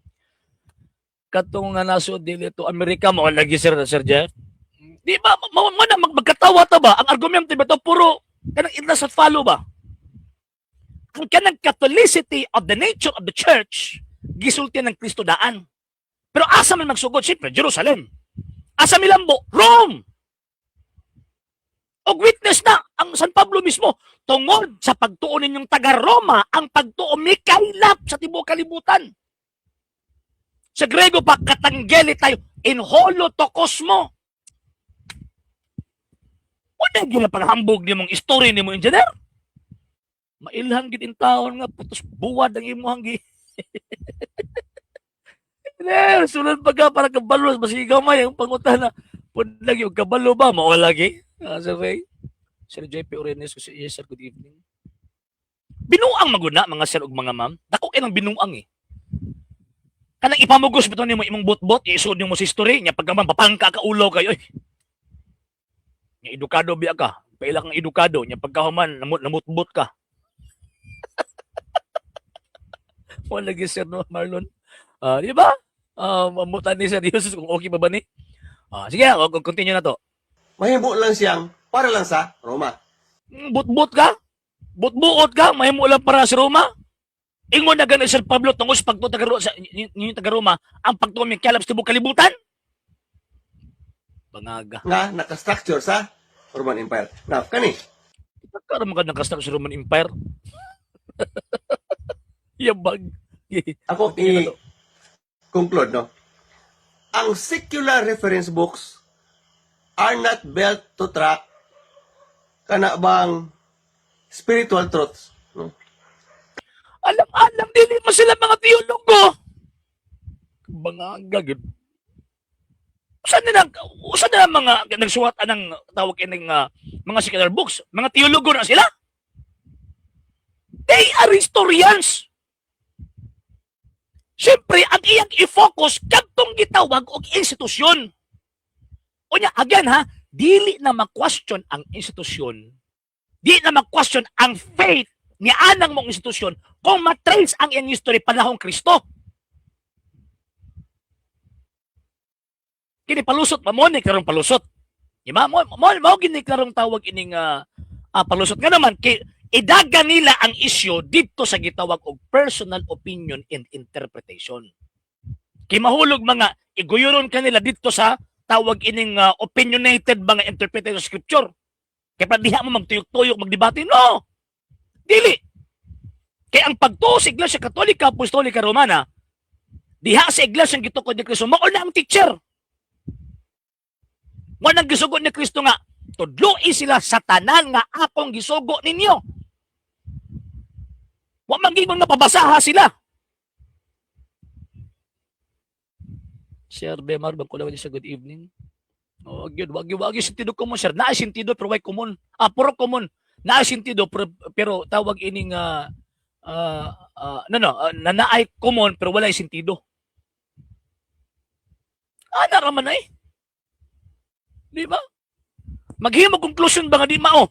Katong nga naso dili to Amerika mo lagi sir Jeff. Di ba magkatawa ta ba? Ang argumento ba to puro kanang ila sa follow ba? Ang kanang Catholicity of the nature of the church gisulti ng Kristo daan. Pero asa man magsugod siyempre Jerusalem. Asa milambo Rome. Og witness na ang San Pablo mismo tungod sa pagtuon ninyong taga-Roma, ang pagtuon mi kailap sa tibuok kalibutan. Sa Grego pa, katanggeli tayo, in holo to cosmo. Wala yun na paghambog ni mong story ni mong engineer. Mailhang gitin taon nga, putos buwad ang imuhang gi. Sunod pa ka para kabalo, masigaw may ang pangutan na, punag yung kabalo ba, mawala lagi. Sir Ray, Sir JP Orenes, yes sir, good evening. Binuang maguna, mga sir ug mga ma'am. Dako kay nang binuang eh. Kanang ipamugos bitaw nimo imong bot-bot, iisod nimo sa history nya pagkaman papangka ka ulaw kayo. Nya edukado biya ka. Paila kang edukado nya pagkahuman namutbot ka. Wala lagi sir no Marlon. Di ba? Mamutan ni Sir Jesus kung okay pa ba ni? Sige, continue na to. Mahimo lang siyang para lang sa Roma. But ka? But-buot ka? Mahimo lang para sa Roma? Ingon na ganun Sir Pablo tungos pagto taga Roma ang pagtuon mi kalab sa tibuok kalibutan? Bangaga. Nga naka-structure sa Roman Empire. Now, kani. Pagkara mo ka nakastak sa Roman Empire. Yabag. Ako i-conclude, no? Ang secular reference books are not built to track kana bang spiritual truths. No? Alam, dili mo sila mga teologo. Bangaga, gud. Saan na mga nagsuwat anang tawag ining mga secular books? Mga teologo na sila? They are historians. Siyempre, ang iyang i-focus kadtong gitawag og institusyon. O niya, again ha, dili na ma-question ang institusyon, di na ma-question ang faith ni anang mong institusyon kung matrace ang iyang history panahong Kristo. Kini palusot mo ni karong palusot. Diba? Mo gini karong tawag ining palusot nga naman kay idaga nila ang issue dito sa gitawag og personal opinion and interpretation. Kay mahulog mga iguyoron kanila dito sa tawag ining opinionated mga interpretation of scripture. Kaya pa diha mo magtuyok-tuyok, magdebate. No! Dili. Kaya ang pagtuo sa Iglesia Katolika, Apostolika, Romana, diha sa Iglesia ang gitukod ni Kristo, mao na ang teacher. Mo nang gisugo ni Kristo nga, tudloi sila sa tanan nga akong gisugo ninyo. Wa magiging napabasaha sila. Sir Bemar, bangkulawan niya sa good evening. Oh, gyud wagi sentido ko mo sir. Naa sentido pero way common. Puro common. Naa sentido pero tawag ining naay common pero wala sentido. Ana ra man ay. Di ba? Maghimo conclusion ba nga di mao?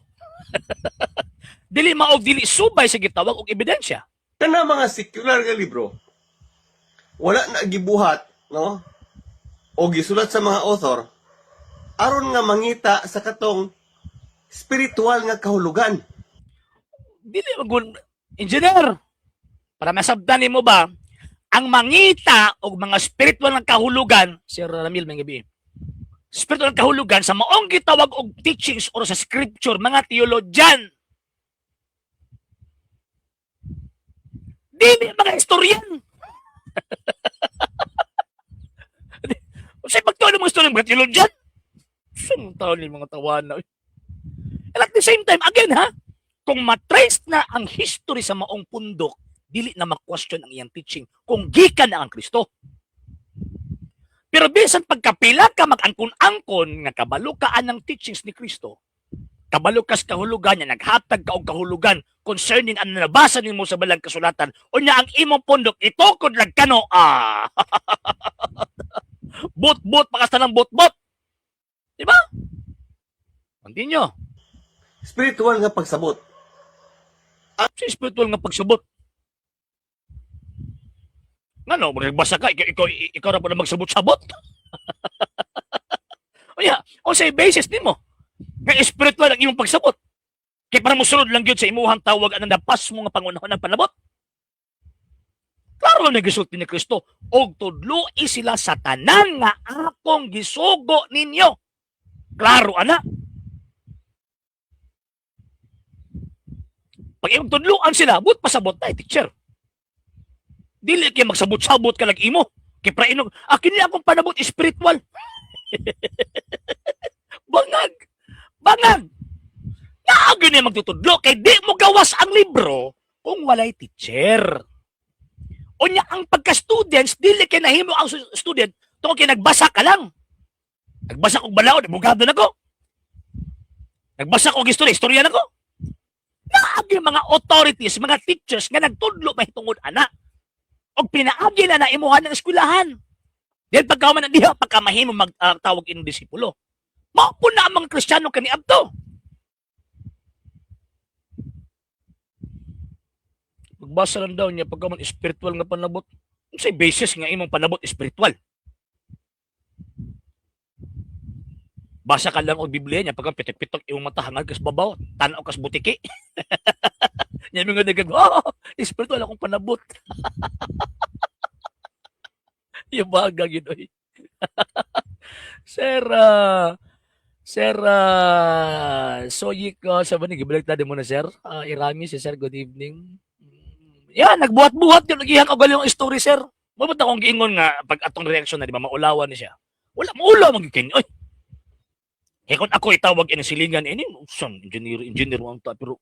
Dili mao dili subay sa gitawag og ebidensya. Kana mga secular nga libro, wala na gibuhat, no? O gisulat sa mga author, aron nga mangita sa katong spiritual nga kahulugan. Dili magun engineer. Para masabtan nimo ba ang mangita og mga spiritual nga kahulugan, Sir Ramil may gabi. Spiritual nga kahulugan sa maong gitawag og teachings or sa scripture mga theologian. Dili mga historian. Sa pagtuon mo istorya mga theologian. Saan taon ni mga tawana? And at the same time, again ha, kung matrace na ang history sa maong pundok, dili na ma-question ang iyang teaching kung gikan na ang Kristo. Pero bisan pagkapila ka mag-angkon-angkon nga kabalo ka anang teachings ni Kristo, kabalo kas kahulugan niya, naghatag ka og kahulugan concerning ang nabasa nimo sa balang kasulatan, o niya ang imong pundok, itukod lang kano, bot-bot, pakasta ng bot-bot. Diba? Continue. Spiritual nga pagsabot. Sa spiritual nga pagsabot. Nga no, magbasa ka, ikaw na po na magsabot-sabot. O ya, o sa basis din mo, nga spiritual ang imong pagsabot. Kaya para mo sunod lang yun sa imuhang tawag ang napas mo nga pangunahon ng panabot. Klaro na gisulti ni Kristo, og tudloi sila sa tanan nga akong gisugo ninyo. Klaro, ana. Pag iyong tudluan sila, but pasabot na, teacher. Dili kaya magsabot-sabot ka imo. Kaya prainog, kini akong panabot spiritual. Bangag. Naagyo niya magtutudlo, kay di mo gawas ang libro kung walay teacher. O niya, ang pagka-students, dili kay nahimo ang student, tungkol kay nagbasa ka lang. Nagbasa kong balao, bugado na ko. Nagbasa kong istorya na ko. Naagyo mga authorities, mga teachers, nga nagtudlo mahitungod ana. O pinaagi na imuhan ng eskwelahan. Dahil pagkaman na diha, pagkamahimo magtawag in disipulo. Maupo na ang mga Kristiyano kaniadto. Magbasa lang daw niya pagkaman spiritual nga panabot. Sa basis nga imong panabot spiritual. Basa ka lang og Biblia niya pagka pitok-pitok imong mata hangad kas babaw, tanaw kas butiki. Yan mga nagag, spiritual akong panabot. Yung baga yun, oy. Sir, Soyik, sa ba nagibalik tayo mo na, sir? Irami si sir, good evening. Yan, nagbuhat-buhat yung nagihang kagal yung story, sir. Mabot akong giingon nga, pag atong reaksyon na, di ba, maulawan ni siya. Wala, maulaw magikin. Oy, kaya kung ako itawag in silingan, ini, engineer mo ang ta, pero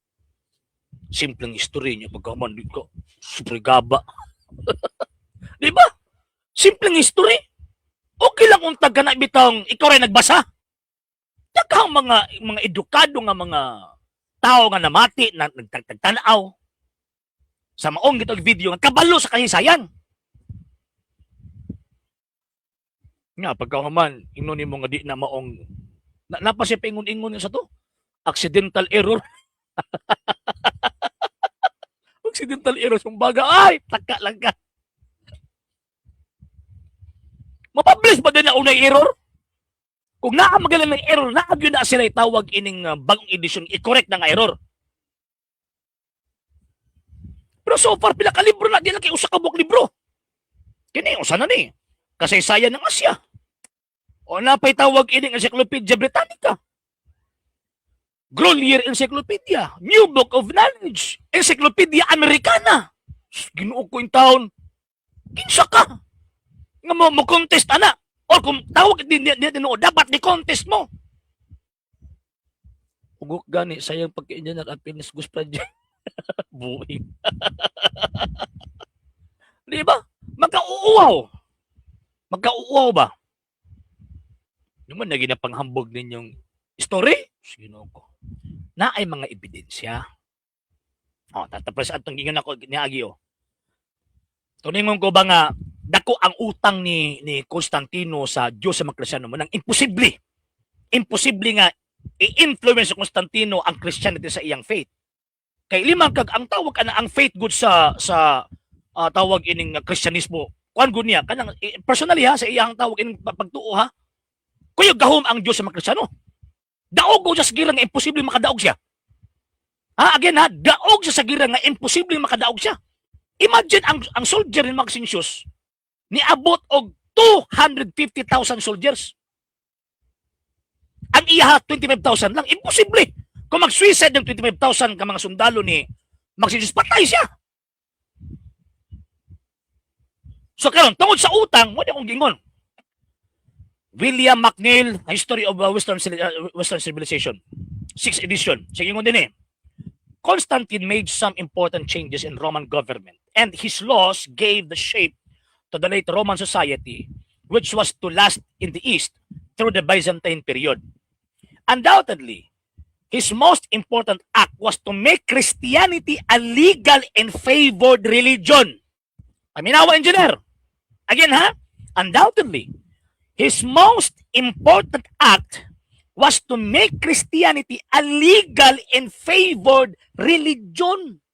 simpleng history niya, pagkaman, di ko, super gaba. Di ba? Simpleng history. Okay lang kung taga na bitang ikaw rin nagbasa. Taga mga edukado nga mga tao nga namati, na nagtagtanaw sa maong gitong video nga kabalo sa kahisayan. Nga, pagkaman, inunin mo nga di na maong Napa siya paingon-ingon sa to? Accidental error. Accidental error. Kumbaga, ay, taka lang ka. Mapublish ba din na unay error? Kung naamagalan ng error, naagyo na sila itawag ining bagong edisyon, i-correct na nga error. Pero so far, pila ka libro na, di na kayo usa ka buok libro. Kini, usa na ni. Kasaysayan ng Asya. O napay tawag ining Encyclopedia Britannica. Grolier Encyclopedia. New Book of Knowledge. Encyclopedia Americana. Ginoo ko yung taon. Kinsa ka? Nga mo contest, ana. O kung tawag din dapat ni-contest mo. Ugok gani, sayang pagka-engineer at Pinis Gus Project. Buhay. Di ba? Magkauuaw. Magkauuaw ba? Yung man, naging panghambog ninyong story? Sino ko? Na ay mga ebidensya. O, tatapos atong gingan ako niagi o. Tuningon ko ba nga, dako ang utang ni Constantino sa Diyos sa mga Kristyano mo nang imposible. Imposible nga i-influence si Constantino ang Christianity sa iyang faith. Kay limang kag ang tawag ana ang faith good sa tawag ining Kristyanismo. Kuan gud niya kanang personally ha sa iyang tawag ining pagtuo ha. Kuyog gahom ang Diyos sa mga Kristiyano. Daog ko sa gira nga imposible makadaog siya. Ha again ha, daog sa gira nga imposible makadaog siya. Imagine ang soldier ni Maxentius niabot og 250,000 soldiers. Ang iya 25,000 lang, imposible. Kung mag-suicide ng 25,000 ka mga sundalo ni Maxentius, patay siya. So karon tungod sa utang, mo di akong gingon. William McNeill, History of Western Civilization, 6th edition. Sige ngon din eh. Constantine made some important changes in Roman government, and his laws gave the shape to the late Roman society, which was to last in the East through the Byzantine period. Undoubtedly, his most important act was to make Christianity a legal and favored religion. Paminawa, engineer. Again, ha? Undoubtedly, his most important act was to make Christianity a legal and favored religion.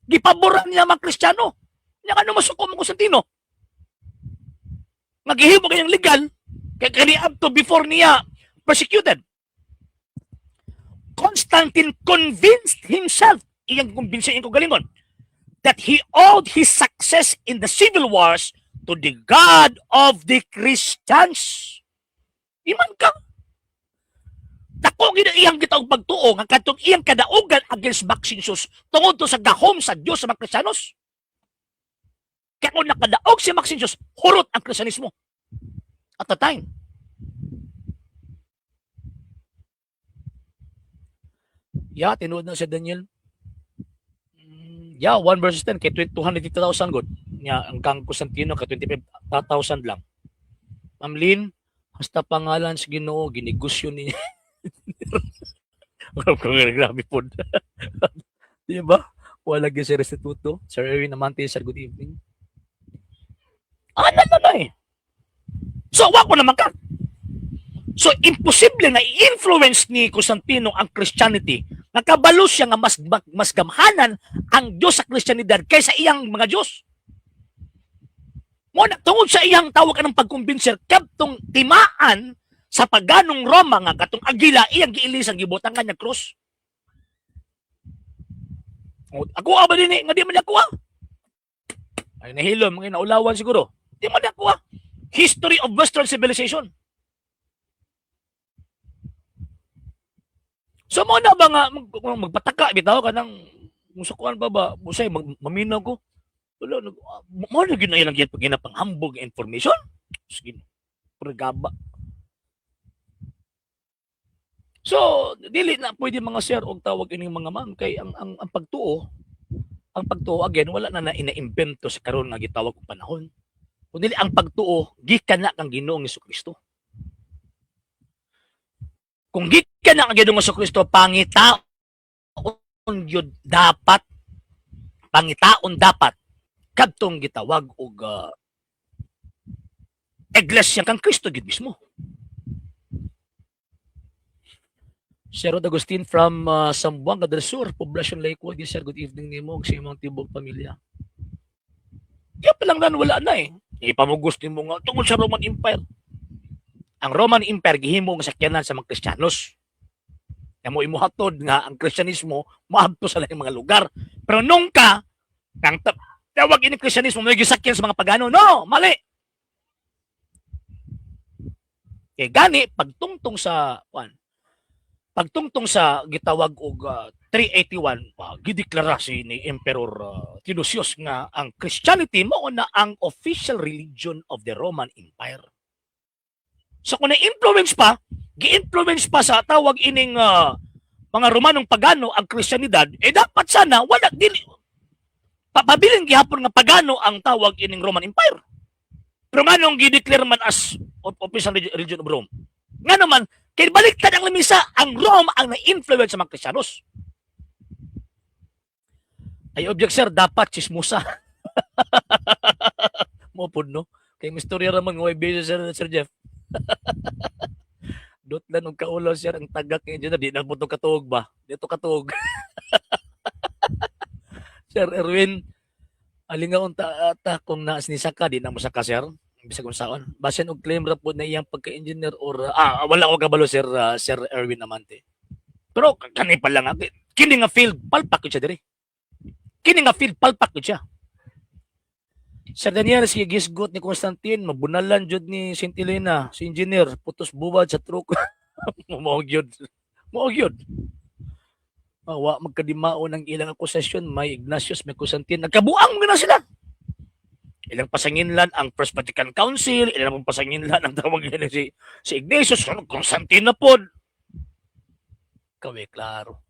Gipaboran niya mga Kristiyano. Nga ano masuko mo Constantino? Naghihimo kayang legal, kaya up to before niya persecuted. Constantine convinced himself, iyang kumbinsin ko galingon, that he owed his success in the civil wars to the God of the Christians. Iman ka. Dako gid iyang gitaog pagtuo nga kadtong iyang kadaugan against Maxentius tungod to sa gahom sa Dios sa mga Kristiyanos. Kaya kung nakadaog si Maxentius, hurot ang Kristyanismo at the time. Yeah, tinuod na si Daniel. Yeah, 1 verses 10, kay 250,000 good. Yeah, ang kang Constantino, kay 25,000 lang. Ma'am Lynn, hasta pangalan sa Ginoo, ginegosyo niya. Grabe po. Di ba? Wala gyud si restituto. Sir Erwin Amante, sir, good evening. Eh. So, wako naman ka. So, imposible na i-influence ni Constantino ang Christianity. Nakabalo siya nga mas gamhanan ang Diyos sa Christianidad kaysa iyang mga Diyos. Muna, tungod sa iyang tawag ng pagkumbinser, kaptong timaan sa paganong Roma nga, katong agila, iyang giilis ang gibutang kanyang krus. Ako ba din nga di man ako ay nahilom, mga naulawan siguro. Di man ako History of Western Civilization. So mo na ba nga magpataka bitaw kanang musukuan ba musay maminaw ko. Wala mo na gyud na ilang gyud pag pang-hambog information. Sige. Pregaba. So dili na pwede mga sir og tawag ining mga ma'am kay ang pagtuo again wala na ina-imbento sa karon nga gitawag og panahon. Kundi ang pagtuo gikan na kang Ginoong Hesukristo. Kung gikan na ang Ginoong Hesukristo, pangitaon dapat kadtong gitawag og iglesia kang Kristo gid mismo. Sir Rod Agustin from Sambuanga del Sur, Poblacion Lakewood. Yes, sir. Good evening nimo sa imong tibok pamilya. Kaya pa lang nan wala na eh. Ipamugos mo nga tungod sa Roman Empire. Ang Roman Empire gihimo nga sakyanan sa mga Kristiyanos. Kaya mo imuhatod nga ang Kristyanismo maadto sa laing mga lugar. Pero nung kang tawag ini Kristyanismo may gisakyan sa mga pagano. No, mali. Kaya gani pagtungtong sa gitawag og 381 gideklara ni Emperor Theodosius nga ang Christianity mao na ang official religion of the Roman Empire. So kung na-influence pa, gi-influence pa sa tawag ining mga Romanong pagano ang Kristyanidad, dapat sana wala dili papabiling gihapon nga pagano ang tawag ining Roman Empire. Pero nga nung gideclare man as official religion of Rome, nga naman kay baliktad ang lamisa, ang Rome ang na-influence sa mga Kristiyanos. Ay object sir, dapat chismosa. Mopod no? Kay mistorya raman ng OIB Sir Jeff. Dot lang og kaulo sir ang tagak ng engineer, di na po katuog ba? Dito katuog. Sir Erwin, alingaon ta kung naas ni Saka, di na mo saka sir. Bisag kung saon. Basin og claim ra po na iyang pagka-engineer or wala ko kabalo Sir Erwin Amante. Pero kani pa lang kini nga field palpak siya diri. Kini nga field palpak siya. Sir Daniel si gisgot ni Constantine mabunalan jud ni Saint Elena si engineer putos buwad sa truck. Mao gyud. Wa magkadimao ng ilang akusasyon, may Ignatius, may Constantine, nagkabuang na sila. Ilang pasanginlan ang First Vatican Council, ilang pasanginlan ang tawag nila si Ignatius, Constantine na po. Kaway, klaro.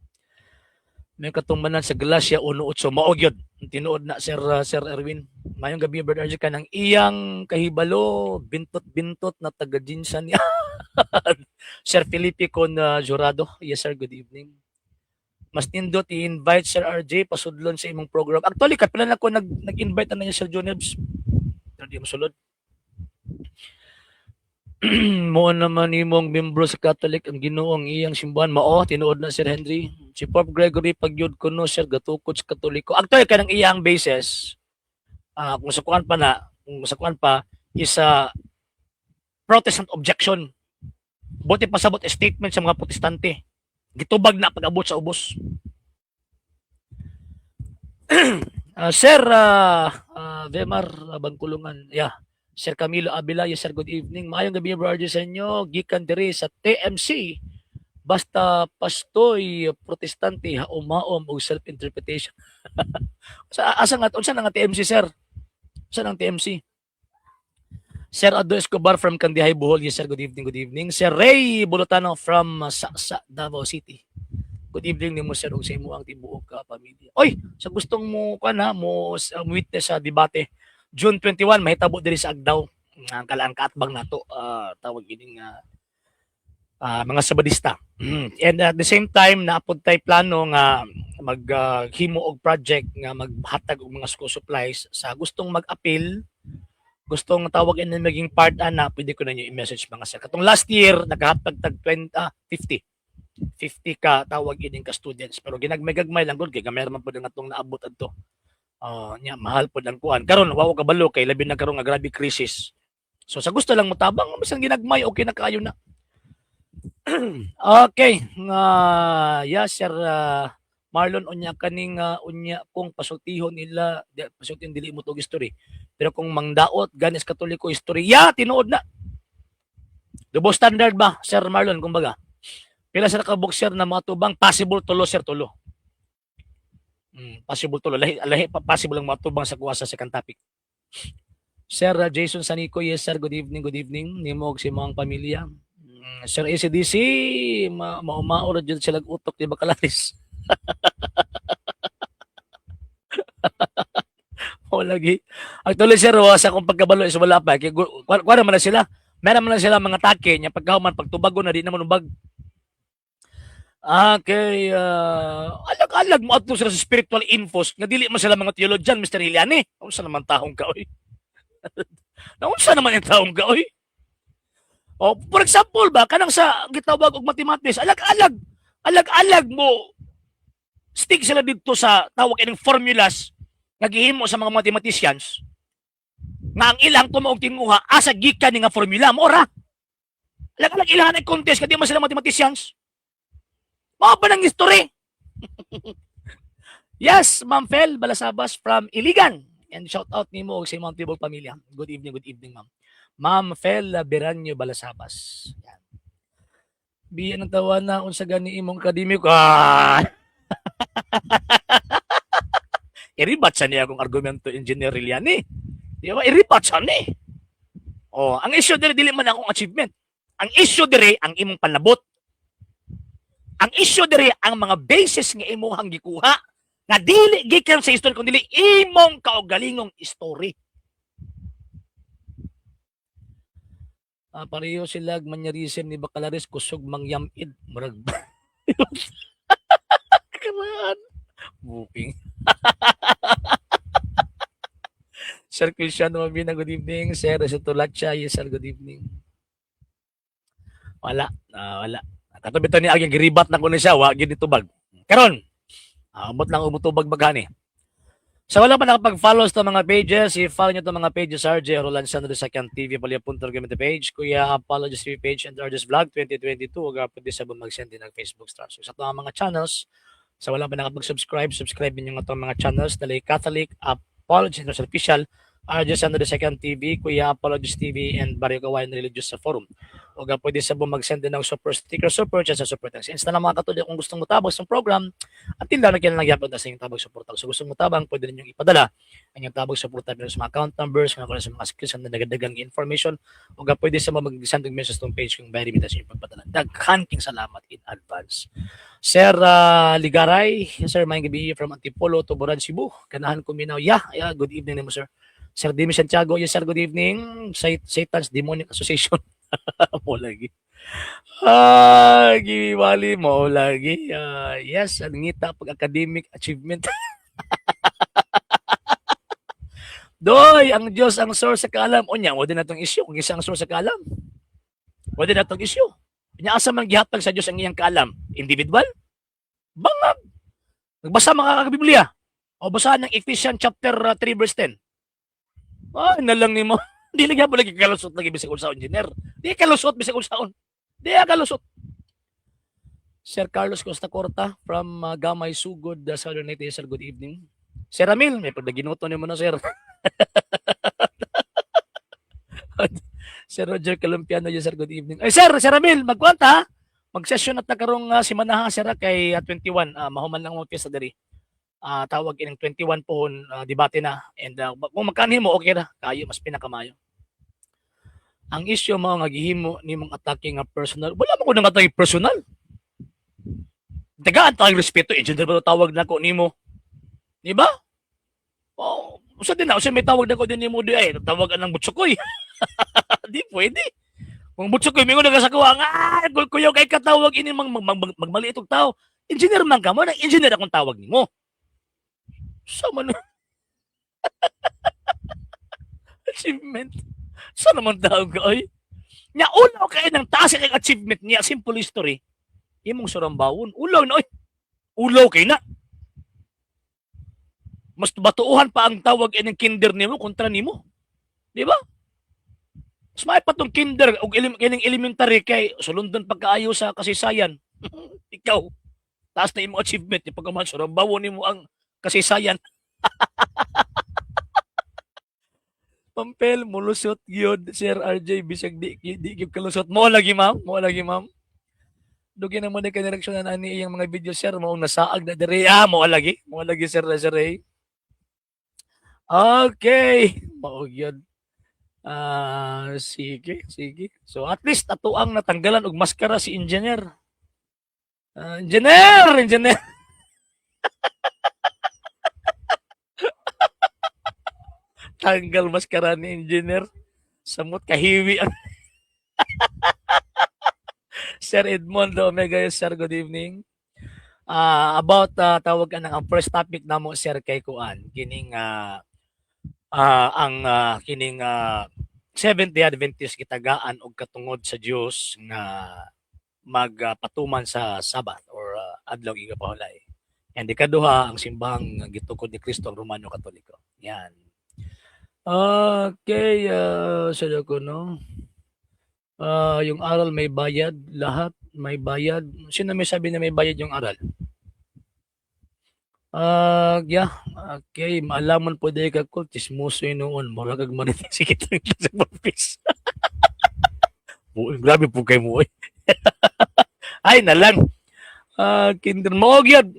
May katumbanan sa Galatia 1:8, maogyod. Tinuod na Sir Erwin. Mayong gabi, Brother Arjun, ka ng iyang kahibalo, bintot-bintot na taga-jinsan niya. Sir Felipe Con Jurado. Yes, sir, good evening. Mas nindot i-invite Sir RJ pasudlon sa imong program. Actually, kapilan ako nag-invite na niya Sir Jonebs. Pero di masulod. Mo naman imong membro sa Catholic ang Ginoong iyang simbahan. Mao, tinuod na Sir Henry. Si Pope Gregory pagyud kuno Sir gatukod sa Katoliko. Actually, kanang iyang basis, kung sakuan pa, is Protestant objection. Buti pasabot statement sa mga Protestante. Gitubag na pag-abot sa ubos. Sir Vemar Bangkulungan. Yeah. Sir Camilo Abila, yes sir, good evening. Maayong gabi brother sa inyo. Gikan diri sa TMC. Basta pastoy protestante umaom og self-interpretation. Asa nga TMC sir? Saan ang TMC? Sir Ado Escobar from Kandihay, Bohol. Yes, sir. Good evening. Sir Ray Bolotano from Saksa, Davao City. Good evening ni mo, sir. Sa imo ang tibuok pamilya. Oy, sa gustong mo mo witness sa debate. June 21, mahitabo diri sa Agdaw. Ang kalaang kaatbang nato. Tawag ining mga Sabadista. And at the same time, naapod tayo plano nga maghimo og project nga maghatag og mga school supplies sa gustong mag-appeal, gustong tawagin na maging part pwede ko na nyo i-message mga sir. Katong last year, naghahatag tag 50 ka tawag ining ka students. Pero ginagmay-gagmay lang gud kay gamay man pud nga tong naabot adto. Mahal pud ang kuan. Karon wa ko kabalo kay labi na karon nga grabe crisis. So sa gusto lang mo tabang bisan ginagmay okay na kayo na. Okay, yes sir Marlon unya kaning unya kung pasultihon nila, pasultihon dili mo tog history. Pero kung mangdaot ganis Katoliko history, tinuod na. Double standard ba, Sir Marlon, kumbaga? Pila sa nakabok, sir, na matubang possible tulo, sir, tulo. Possible tulo. Lahi possible lang matubang sa kuwasa sa topic. Sir Jason Sanico, yes, sir, good evening. Nimog si mga pamilya. Sir ACDC, maumaura dyan sila utok di Bacalaris. Lagi. Actually sir, sa akong pagkabalo is wala pa. Kuha naman na sila. Meron naman na sila mga take niya pagkahuman pagtubago na di naman ubag. Okay, alag-alag mo ato sila sa spiritual infos nga dili man sila mga theologian, Mr. Iliani. Unsa naman taong ka oy? Unsa naman yung taong ka oy? For example ba kanang sa gitawag og mathematics, alag-alag Alag-alag mo stick sila dito sa tawag ining formulas nga gihimo sa mga mathematicians nga ang ilang tumaog tinguha asa gikan ni nga formula mo ra. Alag-alag ilang ay contest kadi man sila mathematicians. Mao ba nang history? Yes, Ma'am Fel Balasabas from Iligan. And shout out nimo og sa imong Tibol pamilya. Good evening, ma'am. Ma'am Fel Beranyo Balasabas. Yan. Biyan ang tawa na unsa gani imong akademik. Iribat sa niya akong argumento engineer Liliani. Di ba? Iribat sa ni. Oh, ang issue dili man akong achievement. Ang issue dire ang imong panabot. Ang issue dire ang mga basis nga imong gikuha nga dili gikan sa history kundi imong kaugalingong story. Pareho sila manyarism ni Bacalaris kusog mangyamid murag. Kaman. Booking. Sir Cristiano Mabina, good evening. Sir Resutulacha, yes sir, good evening. Wala. Wala. Katabi to ni Aging giribat na ko na siya, wag yun itubag. Karon, umot lang umutubag magani. So wala pa nakapag-follow sa mga pages, i-follow nyo itong mga pages, RJ Roland Sandro Second TV, Paliapunto Argument page, Kuya Apologies TV page, and RJ's Vlog 2022, huwag pwede sa mag-send din ng Facebook stars. So sa itong mga channels, sa wala pa nakapag-subscribe, subscribe niyo itong mga channels, dali Catholic, Apologies Official, RJ Sandro Second TV, Kuya Apologies TV, and Barrio Kawayan Religious sa forum. O pwede sa mag-send din ng super sticker, super chat sa super text. Insta na mga katulad kung gustong mutabang sa program at tinda na kailan nagyapon na sa inyong tabang suporta. So gustong mutabang, pwede ninyong ipadala ang inyong tabang suporta sa mga account numbers, kung sa mga skills na nagadagang information, o pwede sa mag-send ng message ng page kung very bitas yung pagpadala. Daghanking salamat in advance. Sir Ligaray, sir, may gabi from Antipolo, Tuburan, Cebu. Ganahan ko minaw. Yeah, good evening mo, sir. Sir Demi Santiago, yes sir, good evening. Satan's Demonic Association. Mo lagi. Giwali mo lagi. Yes, ang ngita pag academic achievement. Doy, ang Diyos ang source sa kaalam. O niya, wala na itong issue. Kung isa ang source sa kaalam. Wala na itong issue. Niya asa man gihatag sa Diyos ang iyang kaalam. Individual? Bangag. Nagbasa mga Biblia. O basahan ng Ephesians chapter 3 verse 10. Nalang ni mo. Di lagi mo lagi kalusot lagi bisag unsa engineer. Di kalusot bisag unsaon. Di kalusot. Sir Carlos Costa Corta from Gamay Sugod, Southern Leyte, sir, good evening. Sir Ramil, may pagdaginuto ni mo na sir. Sir Roger Calumpiano, yes sir, good evening. Ay sir Ramil, magkwanta ha. Mag-session at nakarong simanaha sir kay 21, mahuman lang mo piyesta diri. Tawag ining 21 pohon, debate na, and kung magkanhin mo okay na kayo mas pinakamayo. Ang issue mo nga gihimo nimong atake nga personal, wala mo ko nang atake personal. Tagaan tayong respeto, engineer ba tawag na ko nimo, di ba? Usa din na, usa may tawag na ko din nimo di ay tawagan ng butsukoy. Di pwede. Kung butsukoy mingon nga sa kuha nga kuyo kay katawag ini magmali itong tao. Engineer man ka mo, na engineer akong tawag nimo. Sama na. Achievement. Saan naman tawag ka, oy? Nya, ulaw kayo ng taas kay achievement niya. Simple history. Imong surambawon. Ulaw na, oy. Ulaw kayo na. Mas batuuhan pa ang tawag ng kinder nimo kontra nimo. Di ba? Mas may pa tong kinder o elementary kay sulundon pagkaayo sa kasaysayan. Ikaw. Taas na imong achievement. Yung pagkaman surambawon nimo ang kasaysayan. Pampel mulusot gyud Sir RJ bisag di gyud kalusot mo lagi ma'am, dugi na mo na kanireksyonan ani iyang mga video sir mo nasaag na diri mo lagi sir Ray. Okay, mao gyud. Sige. So at least ato ang natanggalan og maskara si engineer. Engineer. Tanggal maskara ni engineer. Samot kahiwi ang Sir Edmondo Omega, sir, good evening. About tawag ka ang first topic namo sir kay kuan kining Seventh-day Adventist gitagaan og katungod sa Dios nga magpatuman sa Sabat or adlaw igapahulay. And ikaduha ang simbahang gitukod ni Kristo ang Romano Katoliko. Yan. Okay, sila ko no. Yung aral may bayad, lahat may bayad. Sino may sabi na may bayad yung aral? Yeah. Okay, maalaman po dahil ka ko, chismoso yun noon. Mura kag manitisi kita sa office. Grabe po kayo mo. Ay, na lang. Kinder, maogyad.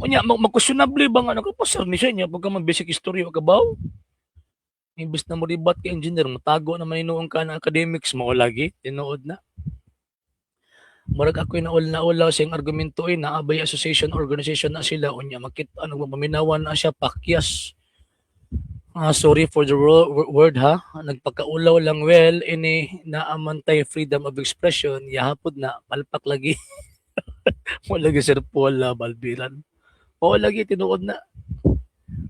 Unya, magkusyonable ba nga nakapasar ni siya niya pagka basic history o kabaw? Imbis na mo ribat ka engineer, matago naman inuong ka na academics mo lagi, tinuod na. Murag ako na ulaw sa argumento ay naabay association organization na sila unya makita ano paminawan na siya pakyas. Sorry for the word ha. Nagpakaulaw lang well ini naamantay freedom of expression yahapod na palpak lagi. Wala lagi Sir Paul Balbiran. O lagi tinuod na.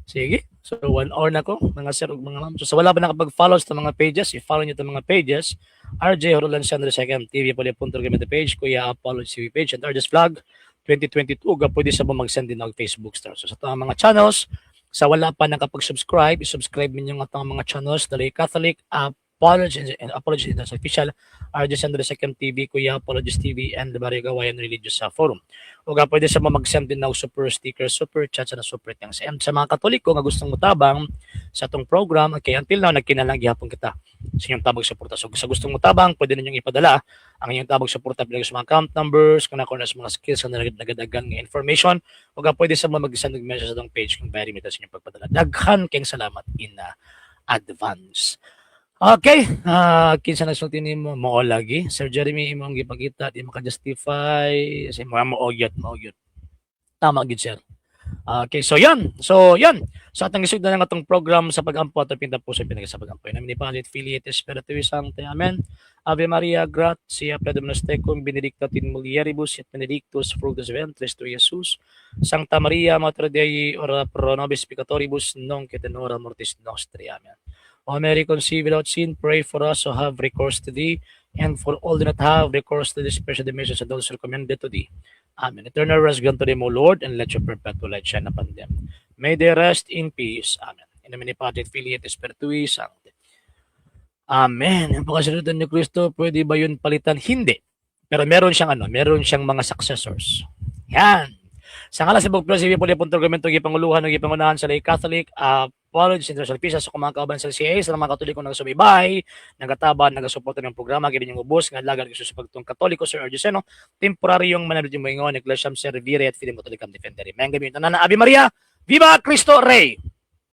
Sige. So 1 hour na ko mga sir ug mga ma'am. So wala ba nakapag-follow sa mga pages? I-follow niyo itong mga pages. RJ Roland Sandro Second TV Poli.com page, Kuya Apollo TV page, and RJ's Vlog 2022. Pwede sa mag-send din ng Facebook star. So sa itong mga channels, sa wala pa nakapag-subscribe, i-subscribe ninyo ang itong mga channels. Dali Catholic, Apologies and Apologies that's official, RJ Sandro Second TV, Kuya Apologies TV, and the Barrio Gawayan Religious Forum. O pwede sa mag-send din ng super sticker, super chat, na super thanks. And sa mga Katoliko nga gustong mutabang sa itong program, okay, until now, nagkinalang gihapon kita sa inyong tabang suporta. So sa gustong mutabang, pwede ninyong ipadala ang inyong tabang suporta pinag sa mga account numbers, kung na sa mga skills na nagadagang information, o pwede sa mga mag-send ng message sa itong page kung very minutes inyong pagpadala. Daghan kayong salamat in advance. Okay, kinsa nagsulti nimo mo lagi. Sir Jeremy imong gipakita di maka-justify sa mga maogyot. Tama gid sir. Okay, so yan. So atong gisugdan nga atong program sa pagampo at pinta po sa pinag sa pagampo. Namin ni Pasit Affiliate Espiritu Sancti. Amen. Ave Maria, gratia plena tecum, benedicta in mulieribus et benedictus fructus ventris tui, Jesus. Sancta Maria, Mater Dei, ora pro nobis peccatoribus, nunc et in hora mortis nostri. Amen. O Mary conceived without sin, pray for us who have recourse to thee, and for all that have recourse to thee, especially the message of those recommended to thee. Amen. Eternal rest grant to them, O Lord, and let your perpetual light shine upon them. May they rest in peace. Amen. In the name of the Father, Filiate, Spiritui, Sancti. Amen. Ang pagkasunod ni Kristo, pwede ba yun palitan? Hindi. Pero meron siyang mga successors. Yan. Sa ngalan sa Buklo, si Puli Puntorgamento, gipanguluhan ng gipangunahan sa lay Catholic, Apologies International Pisa sa mga kauban sa CA, sa mga Katoliko na sumibay, nagataban, nagasuporta ng programa, gini yung ubos, nga lagan gusto sa pagtong Katoliko, Sir Arjuseno, temporaryong manalod yung mga ingon, Ecclesiam Servire at Filim Katolikam Defendere. May ang gamitin na Ave Maria, Viva Cristo Rey!